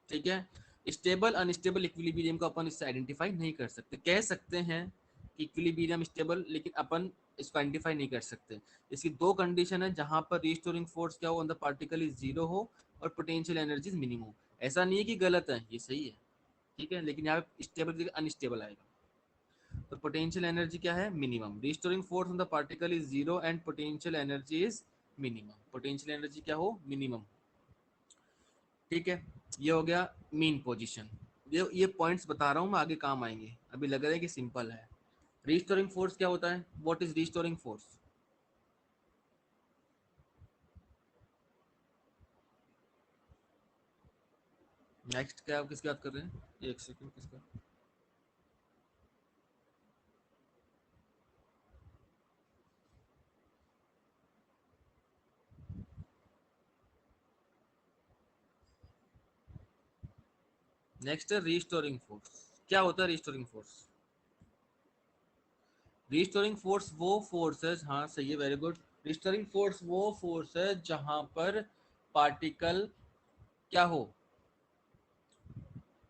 ठीक है, स्टेबल अनस्टेबल इक्विलिब्रियम को अपन इससे आइडेंटिफाई नहीं कर सकते, कह सकते हैं कि इक्विलिब्रियम स्टेबल, लेकिन अपन इसको आइडेंटिफाई नहीं कर सकते। इसकी 2 कंडीशन है, जहां पर रिस्टोरिंग फोर्स क्या हो on the particle is zero हो, और पोटेंशियल एनर्जी मिनिमम हो। ऐसा नहीं है कि गलत है, ये सही है, ठीक है, लेकिन यहाँ पे स्टेबल अनस्टेबल आएगा। तो पोटेंशियल एनर्जी क्या है, minimum. Restoring force on the particle is zero and potential energy is minimum, potential energy क्या हो, मिनिमम। ठीक है, ये हो गया मीन पोजीशन। ये पॉइंट्स बता रहा हूँ मैं, आगे काम आएंगे, अभी लग रहा है कि सिंपल है। रिस्टोरिंग फोर्स क्या होता है, what is restoring force? Next क्या, किसकी बात कर रहे हैं, एक सेकंड, किसका? नेक्स्ट है रिस्टोरिंग फोर्स। क्या होता है रिस्टोरिंग फोर्स? रिस्टोरिंग फोर्स वो फोर्स है, हाँ सही है, वेरी गुड। रिस्टोरिंग फोर्स वो फोर्स है जहां पर पार्टिकल क्या हो,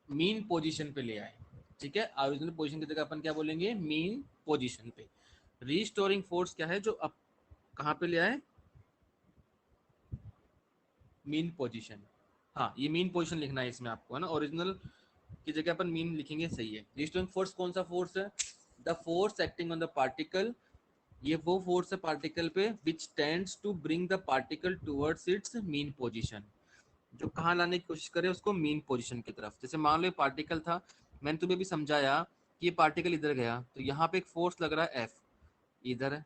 मीन पोजीशन पे ले आए। ठीक है, ओरिजिनल पोजीशन की जगह अपन क्या बोलेंगे, मीन पोजीशन पे। रिस्टोरिंग फोर्स क्या है, जो अब कहाँ पे ले आए, मीन पोजीशन। हाँ, ये मीन पोजीशन लिखना है इसमें आपको, है ना, ओरिजिनल की जगह अपन मीन लिखेंगे, सही है। रिस्टोरिंग फोर्स कौन सा फोर्स है, the force acting on the particle, ये वो फोर्स है पार्टिकल पे which tends to bring the particle towards its mean position, जो कहाँ लाने की कोशिश करे उसको, मीन पोजीशन की तरफ। जैसे मान लो पार्टिकल था, मैंने तुम्हें भी समझाया कि ये पार्टिकल इधर गया, तो यहाँ पे एक फोर्स लग रहा है एफ, इधर है,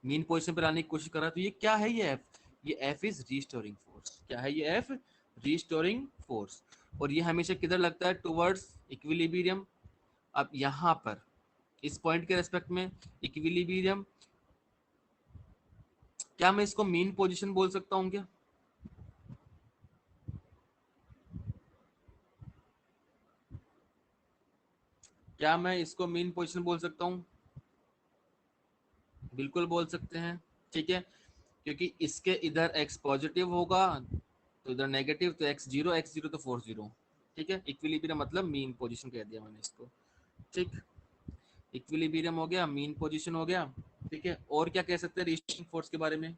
मीन पोजीशन पे लाने की कोशिश कर रहा है, तो ये क्या है, ये एफ, ये F इज रीस्टोरिंग फोर्स। क्या है ये F? Restoring force. और ये हमेशा किधर लगता है? Towards equilibrium. अब यहाँ पर इस पॉइंट के रेस्पेक्ट में इक्विलिब्रियम, क्या मैं इसको मीन पोजीशन बोल सकता हूँ क्या? क्या मैं इसको मीन पोजीशन बोल सकता हूँ? बिल्कुल बोल सकते हैं, ठीक है, क्योंकि इसके इधर x पॉजिटिव होगा तो इधर नेगेटिव, तो x 0 तो फोर्स 0। ठीक है, इक्विलिब्रियम मतलब मीन पोजीशन कह दिया मैंने इसको। ठीक, इक्विलिब्रियम हो गया, मीन पोजीशन हो गया। ठीक है, और क्या कह सकते हैं रीस्टोरिंग फोर्स के बारे में?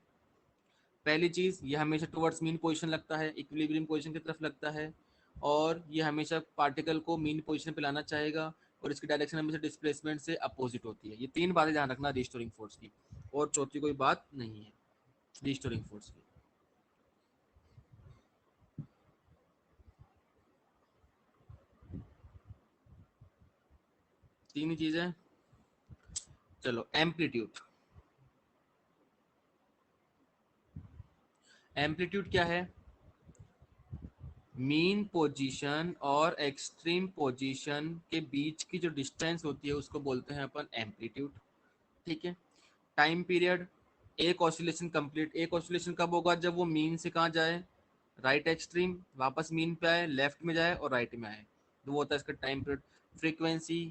पहली चीज, ये हमेशा टुवर्ड्स मीन पोजीशन लगता है, इक्विलिब्रियम पोजीशन की तरफ लगता है, और ये हमेशा पार्टिकल को मीन पोजीशन पे लाना चाहेगा, और इसकी डायरेक्शन हमेशा डिस्प्लेसमेंट से अपोजिट होती है। ये तीन बातें ध्यान रखना रीस्टोरिंग फोर्स की, और चौथी कोई बात नहीं है रीस्टोरिंग फोर्स की। तीन ही चीजें। चलो, एम्पलीट्यूड। एम्पलीट्यूड क्या है? मीन पोजीशन और एक्सट्रीम पोजीशन के बीच की जो डिस्टेंस होती है उसको बोलते हैं अपन एम्पलीट्यूड। ठीक है, टाइम पीरियड, एक ऑसिलेशन कंप्लीट। एक ऑसिलेशन कब होगा? जब वो मीन से कहाँ जाए? राइट एक्सट्रीम, वापस मीन पे आए, लेफ्ट में जाए और राइट में आए, तो वो होता है इसका टाइम पीरियड। फ्रीक्वेंसी,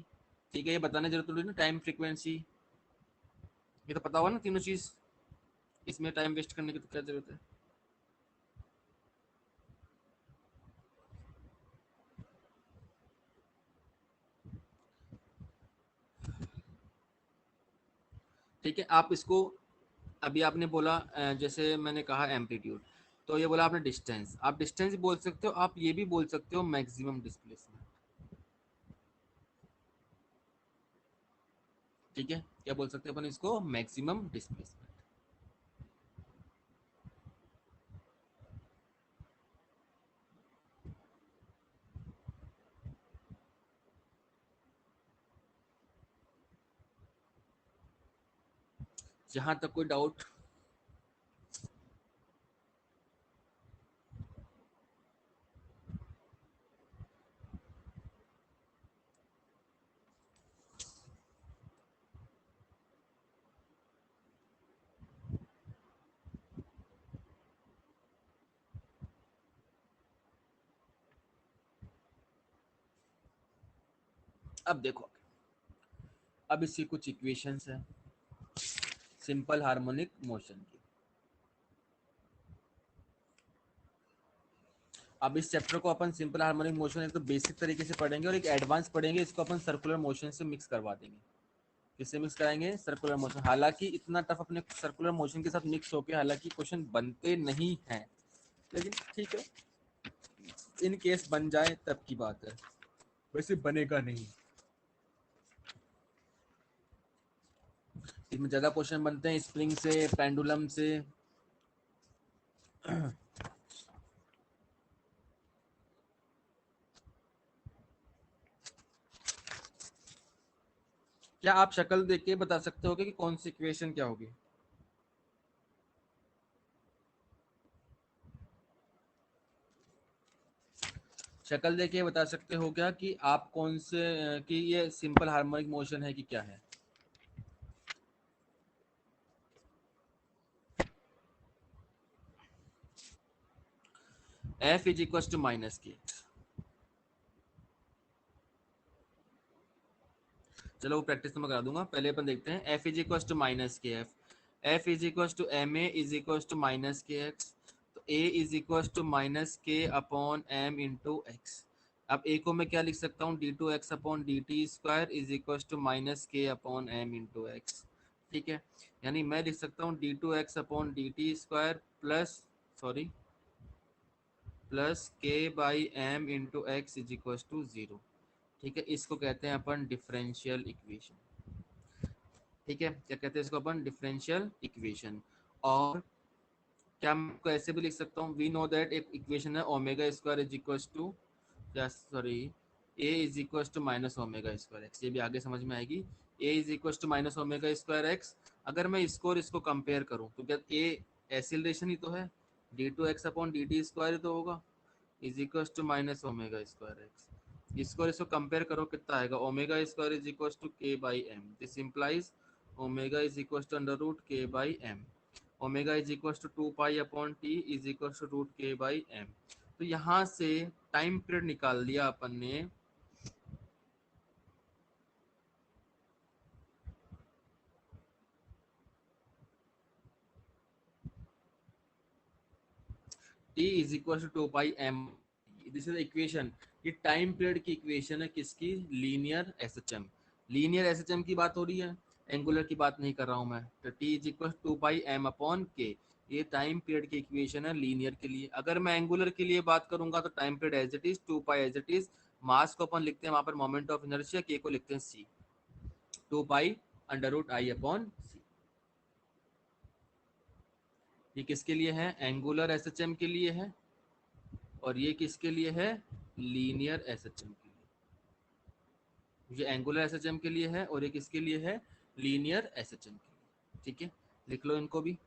ठीक है, ये बताने जरूरत थोड़ी ना, टाइम फ्रीक्वेंसी, ये तो पता होगा ना तीनों चीज, इसमें टाइम वेस्ट करने की तो क्या जरूरत है। ठीक है, आप इसको, अभी आपने बोला जैसे मैंने कहा एम्पलीट्यूड, तो ये बोला आपने डिस्टेंस, आप डिस्टेंस बोल सकते हो, आप ये भी बोल सकते हो मैक्सिमम डिस्प्लेसमेंट। ठीक है, क्या बोल सकते हैं अपन इसको? Maximum displacement. जहां तक कोई डाउट? अब देखो, अब इसकी कुछ इक्वेशंस है सिंपल हार्मोनिक मोशन की। अब इस चैप्टर को अपन सिंपल हार्मोनिक मोशन एक तो बेसिक तरीके से पढ़ेंगे, और एक एडवांस पढ़ेंगे, इसको अपन सर्कुलर मोशन से मिक्स करवा देंगे। किससे मिक्स कराएंगे? Circular motion. हालांकि इतना टफ अपने सर्कुलर मोशन के साथ मिक्स होके हालांकि क्वेश्चन बनते नहीं हैं, लेकिन ठीक है, इन केस बन जाए तब की बात है, वैसे बनेगा नहीं। इसमें ज्यादा क्वेश्चन बनते हैं स्प्रिंग से, पेंडुलम से। क्या आप शक्ल देख के बता सकते हो कि कौन सी इक्वेशन क्या होगी? शक्ल देख के बता सकते हो क्या कि आप कौन से, कि ये सिंपल हार्मोनिक मोशन है कि क्या है? F is equal to minus k. चलो वो प्रैक्टिस तो मैं करा दूंगा, पहले अपन देखते हैं। F is equal to minus k F, F is equal to m a is equal to minus k x, तो a is equal to minus k upon m into x. अब ए को मैं क्या लिख सकता हूँ? D two x upon d t square is equal to minus k upon m into x. ठीक है, यानी मैं लिख सकता हूँ d two x upon d t square plus, sorry, plus k by m into x is equal to zero. ठीक है, इसको कहते हैं अपन डिफरेंशियल इक्वेशन। ठीक है, क्या कहते हैं इसको अपन? Differential equation. और क्या मैं आपको ऐसे भी लिख सकता हूँ? वी नो दैट एक इक्वेशन है omega square is equal to, क्या, sorry, a is equal to minus omega square x, ये भी आगे समझ में आएगी। A is equal to minus omega square x, अगर मैं इसको और इसको कंपेयर करूँ तो क्या ए एसिलेशन ही तो है, d2x/dt² ही तो होगा, is equal to minus omega square x. इसको इसको कंपेयर करो, कितना आएगा, omega square is equal to k by m, this implies omega is equal to under root k by m, omega is equal to 2 pi t is equal to root k by m. तो यहाँ से time period निकाल दिया अपन ने, t is equal to 2 pi, this is equation, ये time period की equation है, किसकी, लीनियर एसएचएम। लीनियर एसएचएम की बात हो रही है, एंगुलर की बात नहीं कर रहा हूं मैं। तो t इज इक्वल टू 2 पाई/m/k, ये टाइम पीरियड की इक्वेशन है लीनियर के लिए। अगर मैं एंगुलर के लिए बात करूंगा तो time period as it is 2 pi as it is, mass को अपन लिखते हैं वहां पर मोमेंट ऑफ इनर्शिया, k को लिखते हैं c, 2 पाई/i/c। ये किसके लिए है, एंगुलर एसएचएम के लिए है, और ये किसके लिए है, लीनियर एसएचएम के लिए। ये एंगुलर एसएचएम के लिए है और ये किसके लिए है, लीनियर एसएचएम के लिए। ठीक है, लिख लो इनको भी।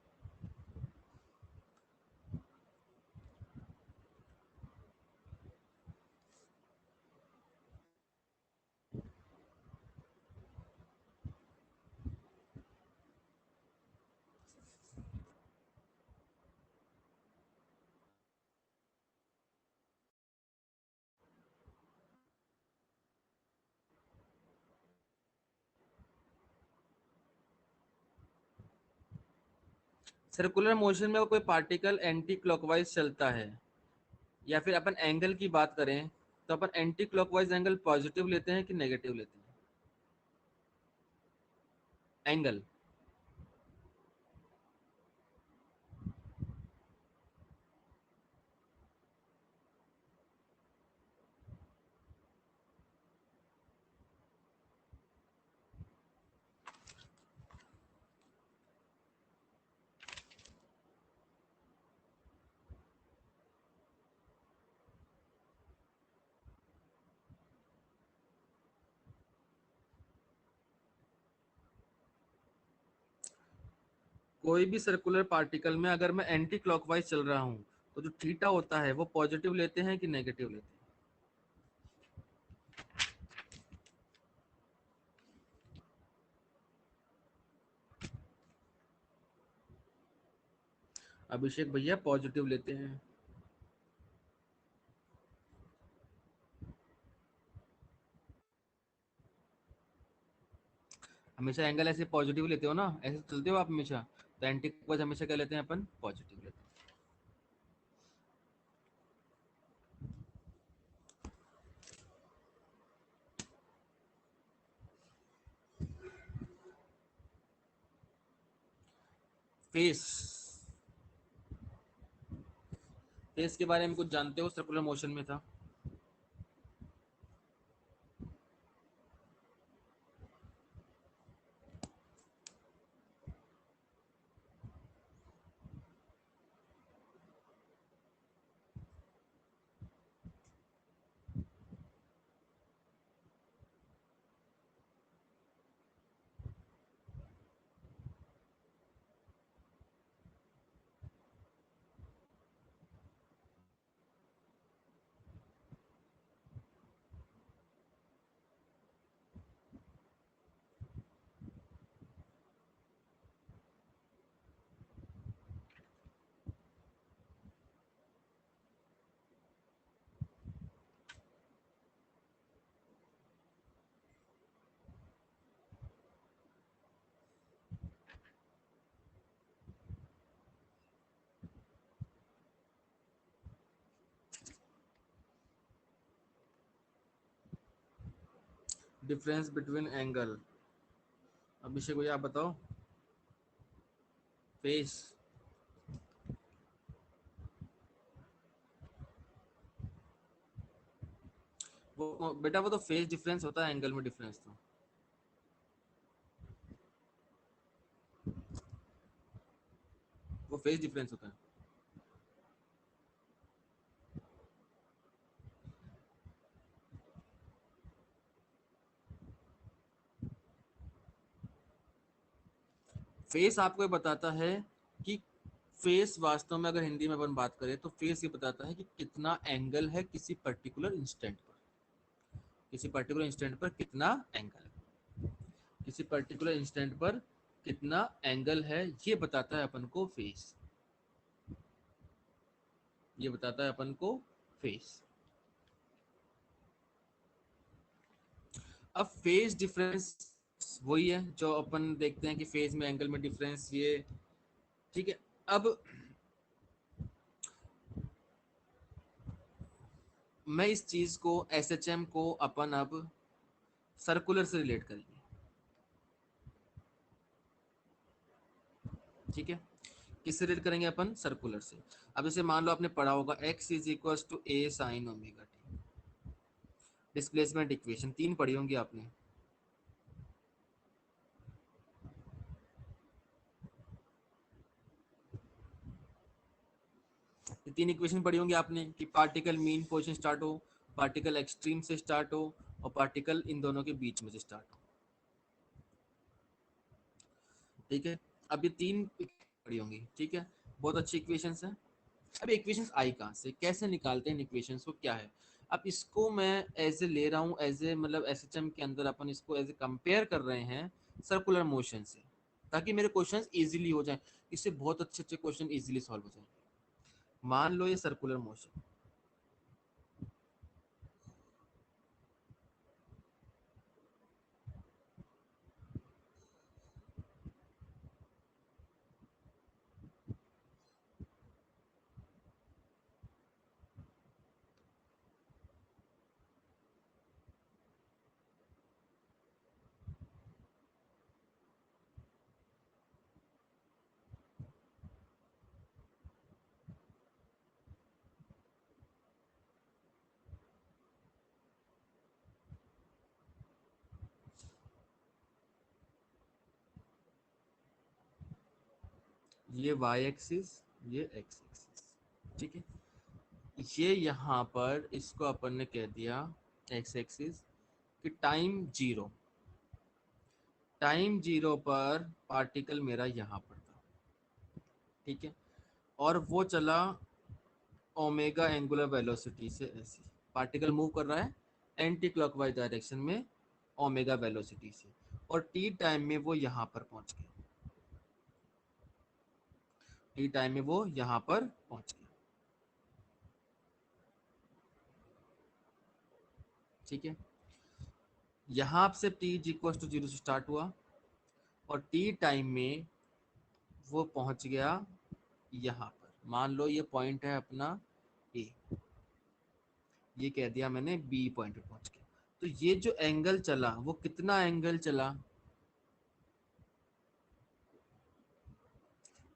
सर्कुलर मोशन में कोई पार्टिकल एंटी क्लॉकवाइज चलता है, या फिर अपन एंगल की बात करें तो अपन एंटी क्लॉकवाइज एंगल पॉजिटिव लेते हैं कि नेगेटिव लेते हैं, एंगल। कोई भी सर्कुलर पार्टिकल में अगर मैं एंटी क्लॉकवाइज चल रहा हूँ तो जो थीटा होता है वो पॉजिटिव लेते हैं कि नेगेटिव लेते हैं। अभिषेक भैया पॉजिटिव लेते हैं। हमेशा एंगल ऐसे पॉजिटिव लेते हो ना, ऐसे चलते हो आप हमेशा, तो एंटी क्लॉकवाइज हमेशा क्या लेते हैं अपन, पॉजिटिव लेते हैं। फेस, फेस के बारे में कुछ जानते हो, सर्कुलर मोशन में था। डिफरेंस बिटवीन एंगल, अभिषेक भैया आप बताओ। फेस, वो बेटा वो तो फेस डिफरेंस होता है, एंगल में डिफरेंस तो, वो फेस डिफरेंस होता है। फेस आपको ये बताता है कि फेस वास्तव में अगर हिंदी में अपन बात करें तो फेस ये बताता है कि कितना एंगल है किसी पर्टिकुलर इंस्टेंट पर, किसी पर्टिकुलर इंस्टेंट पर कितना एंगल है, किसी पर्टिकुलर इंस्टेंट पर कितना एंगल है, ये बताता है अपन को फेस, ये बताता है अपन को फेस। अब फेज डिफरेंस वही है जो अपन देखते हैं कि फेज में एंगल में डिफरेंस ये, ठीक है। अब मैं इस चीज को एसएचएम को अपन अब सर्कुलर से रिलेट करेंगे, ठीक है। किससे रिलेट करेंगे अपन? सर्कुलर से। अब इसे मान लो आपने पढ़ा होगा x is equal to a sine omega t, displacement equation 3 पढ़ी होंगी आपने। ये 3 इक्वेशन पढ़ी होंगी आपने कि पार्टिकल मीन पोजीशन स्टार्ट हो, पार्टिकल एक्सट्रीम से स्टार्ट हो और पार्टिकल इन दोनों के बीच में से स्टार्ट हो, ठीक है। अब ये 3 पढ़ी होंगी, ठीक है। बहुत अच्छी इक्वेशंस हैं। अब इक्वेशंस आई कहाँ से, कैसे निकालते हैं इक्वेशंस को, क्या है? अब इसको मैं एज ए ले रहा हूँ, एज ए मतलब एसएचएम के अंदर अपन इसको एज ए कंपेयर कर रहे हैं सर्कुलर मोशन से, ताकि मेरे क्वेश्चंस इजीली हो जाएं। इससे बहुत अच्छे अच्छे क्वेश्चन इजीली सॉल्व हो जाएंगे। मान लो ये सर्कुलर मोशन, ये वाई एक्सिस, ये एक्स एक्सिस, ठीक है। ये यहाँ पर इसको अपन ने कह दिया एक्स एक्सिस कि टाइम जीरो, टाइम जीरो पर पार्टिकल मेरा यहाँ पर था, ठीक है। और वो चला ओमेगा एंगुलर वेलोसिटी से, ऐसे पार्टिकल मूव कर रहा है एंटी क्लॉकवाइज डायरेक्शन में ओमेगा वेलोसिटी से, और टी टाइम में वो यहाँ पर पहुंच गया, टी टाइम में वो यहाँ पर पहुंच गया, ठीक है। यहाँ से t is equal to zero से स्टार्ट हुआ और टी टाइम में वो पहुंच गया यहाँ पर। मान लो ये पॉइंट है अपना ए, ये कह दिया मैंने बी पॉइंट पे पहुंच गया। तो ये जो एंगल चला वो कितना एंगल चला?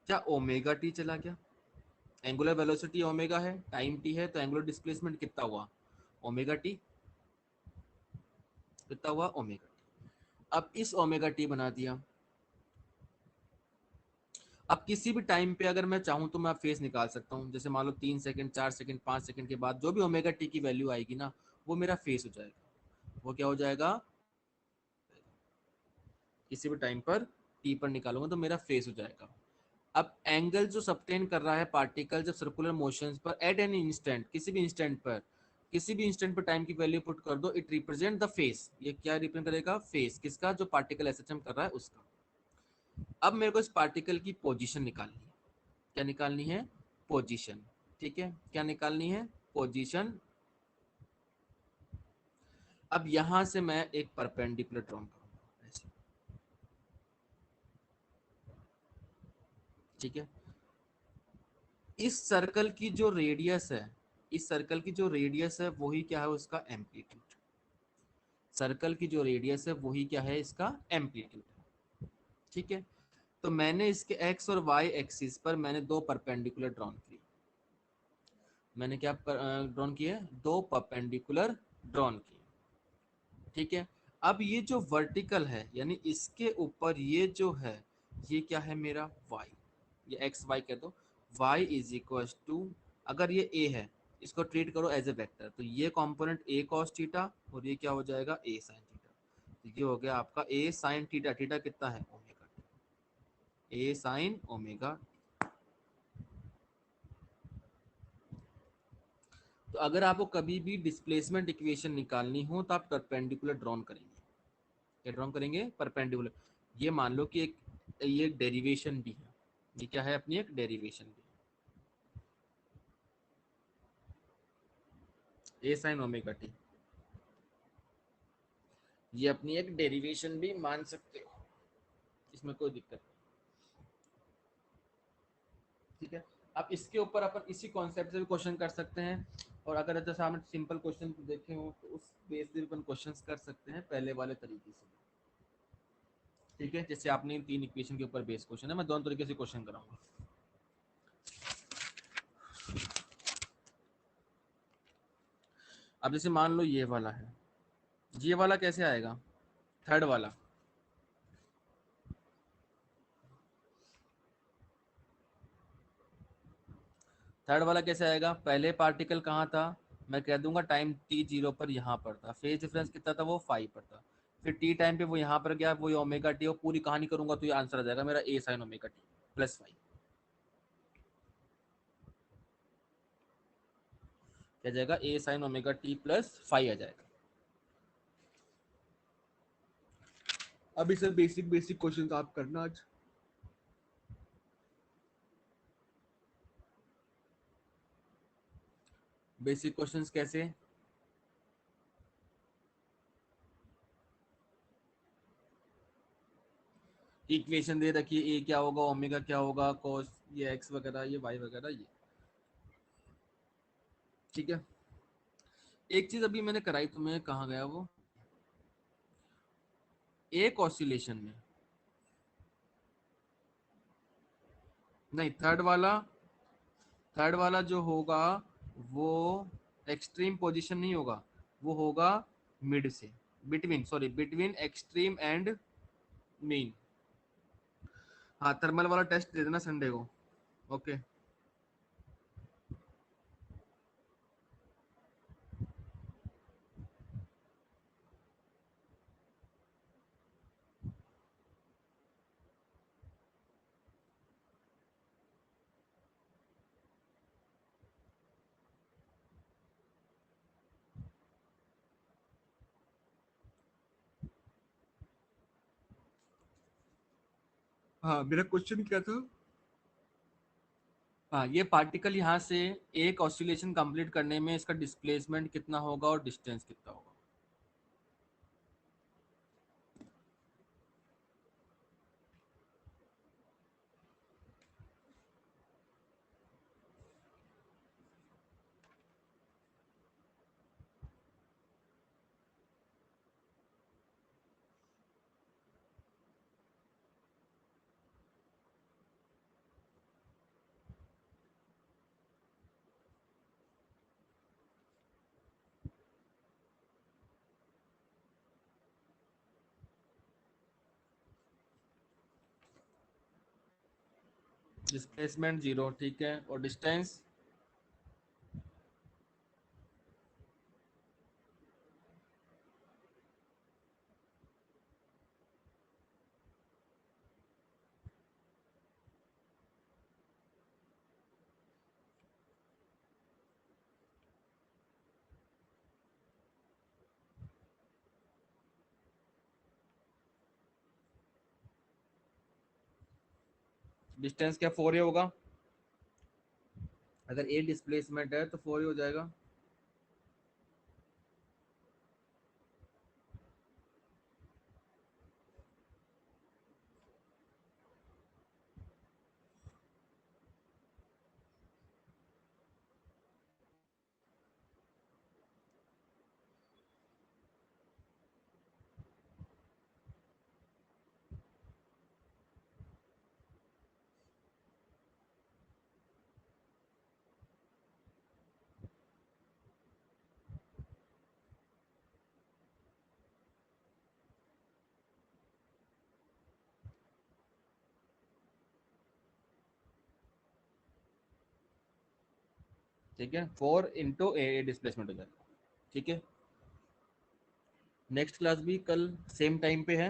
क्या ओमेगा टी चला क्या? एंगुलर वेलोसिटी ओमेगा है, टाइम टी है, तो एंगुलर डिस्प्लेसमेंट कितना हुआ? Omega T. कितना हुआ? Omega T. अब इस ओमेगा टी बना दिया। अब किसी भी टाइम पे अगर मैं चाहूं तो मैं फेस निकाल सकता हूं, जैसे मान लो 3 सेकंड, 4 सेकंड, 5 सेकंड के बाद जो भी ओमेगा टी की वैल्यू आएगी ना, वो मेरा फेस हो जाएगा। वो क्या हो जाएगा? किसी भी टाइम पर टी पर निकालूंगा तो मेरा फेस हो जाएगा। अब एंगल जो सबटेन कर रहा है पार्टिकल जब सर्कुलर मोशंस पर एट एनी इंस्टेंट, किसी भी इंस्टेंट पर, किसी भी इंस्टेंट पर टाइम की वैल्यू पुट कर दो, इट रिप्रेजेंट द फेस। ये क्या रिप्रेजेंट करेगा? फेस किसका? जो पार्टिकल एसएचएम कर रहा है उसका। अब मेरे को इस पार्टिकल की पोजीशन निकालनी है। क्या निकालनी है? पोजीशन, ठीक है। क्या निकालनी है? पोजीशन। अब यहां से मैं एक परपेंडिकुलर ड्रॉ करूंगा ऐसे, ठीक है। इस सर्कल की जो रेडियस है, इस सर्कल की जो रेडियस है वही क्या है? उसका एम्पलीट्यूड। सर्कल की जो रेडियस है वही क्या है? इसका एम्पलीट्यूड, ठीक है। तो मैंने इसके एक्स और वाई एक्सिस पर मैंने दो परपेंडिकुलर ड्रॉन किए। मैंने क्या ड्रॉन किए? दो परपेंडिकुलर ड्रॉन किए, ठीक है। अब ये जो वर्टिकल है यानी इसके ऊपर ये जो है, ये क्या है मेरा? वाई, ये एक्स वाई कह दो। वाई इज इक्वल टू, अगर ये ए है इसको ट्रीट करो एज ए वेक्टर, तो ये कंपोनेंट ए कॉस थीटा और ये क्या हो जाएगा? ए साइन थीटा। तो ये हो गया आपका ए साइन थीटा। थीटा कितना है? ओमेगा, ए साइन ओमेगा। तो अगर आपको कभी भी डिस्प्लेसमेंट इक्वेशन निकालनी हो तो आप परपेंडिकुलर ड्रॉन करेंगे। क्या ड्रॉन करेंगे? परपेंडिकुलर। ये मान लो कि एक ये डेरिवेशन भी है, ये क्या है अपनी एक डेरिवेशन भी, ए साइन ओमेगा टी, ये अपनी एक डेरिवेशन भी मान सकते हो, इसमें कोई दिक्कत नहीं। ठीक है, अब इसके ऊपर अपन इसी कॉन्सेप्ट से भी क्वेश्चन कर सकते हैं, और अगर जैसे हमने सिंपल क्वेश्चन देखे हो तो उस बेस पे भी अपन क्वेश्चन कर सकते हैं पहले वाले तरीके से। ठीक है, जैसे आपने 3 इक्वेशन के ऊपर बेस क्वेश्चन है, मैं दोनों तरीके से क्वेश्चन कराऊंगा। अब जैसे मान लो ये वाला है, ये वाला कैसे आएगा? थर्ड वाला, थर्ड वाला कैसे आएगा? पहले पार्टिकल कहाँ था? मैं कह दूंगा टाइम टी जीरो पर यहाँ पर था, फेज डिफरेंस कितना था? वो 5 पर था। फिर टी टाइम पे वो यहाँ पर गया, वो ओमेगा टी, और पूरी कहानी करूंगा तो ये आंसर आ जाएगा मेरा ए साइन ओमेगा टी प्लस 5। क्या जाएगा? ए साइन ओमेगा टी प्लस 5 आ जाएगा। अभी से बेसिक बेसिक क्वेश्चन आप करना आज। बेसिक क्वेश्चंस कैसे? इक्वेशन दे रखी है, ए क्या होगा, ओमेगा क्या होगा, cos ये एक्स वगैरह, ये वाई वगैरह, ये। ठीक है, एक चीज अभी मैंने कराई तुम्हें, कहाँ गया वो, एक ऑसिलेशन में, नहीं थर्ड वाला जो होगा वो एक्सट्रीम पोजीशन नहीं होगा, वो होगा मिड से, between, sorry between extreme and mean. हाँ, थर्मल वाला टेस्ट दे देना संडे को। ओके। हाँ, मेरा क्वेश्चन क्या था? हाँ, ये पार्टिकल यहाँ से एक ऑसिलेशन कंप्लीट करने में इसका डिस्प्लेसमेंट कितना होगा और डिस्टेंस कितना होगा? डिस्प्लेसमेंट 0, ठीक है, और डिस्टेंस? डिस्टेंस क्या 4 ही होगा? अगर ए डिस्प्लेसमेंट है तो 4 ही हो जाएगा। ठीक है, 4 इंटू ए डिस्प्लेसमेंट हो जाएगा। ठीक है, नेक्स्ट क्लास भी कल सेम टाइम पे है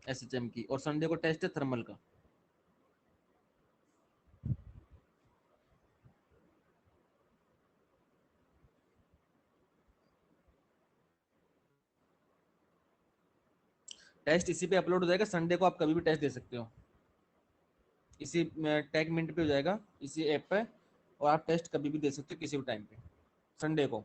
एसएचएम की, और संडे को टेस्ट है थर्मल का। टेस्ट इसी पे अपलोड हो जाएगा, संडे को आप कभी भी टेस्ट दे सकते हो, इसी टैग मिनट पे हो जाएगा इसी ऐप पे, और आप टेस्ट कभी भी दे सकते हो किसी भी टाइम पे संडे को।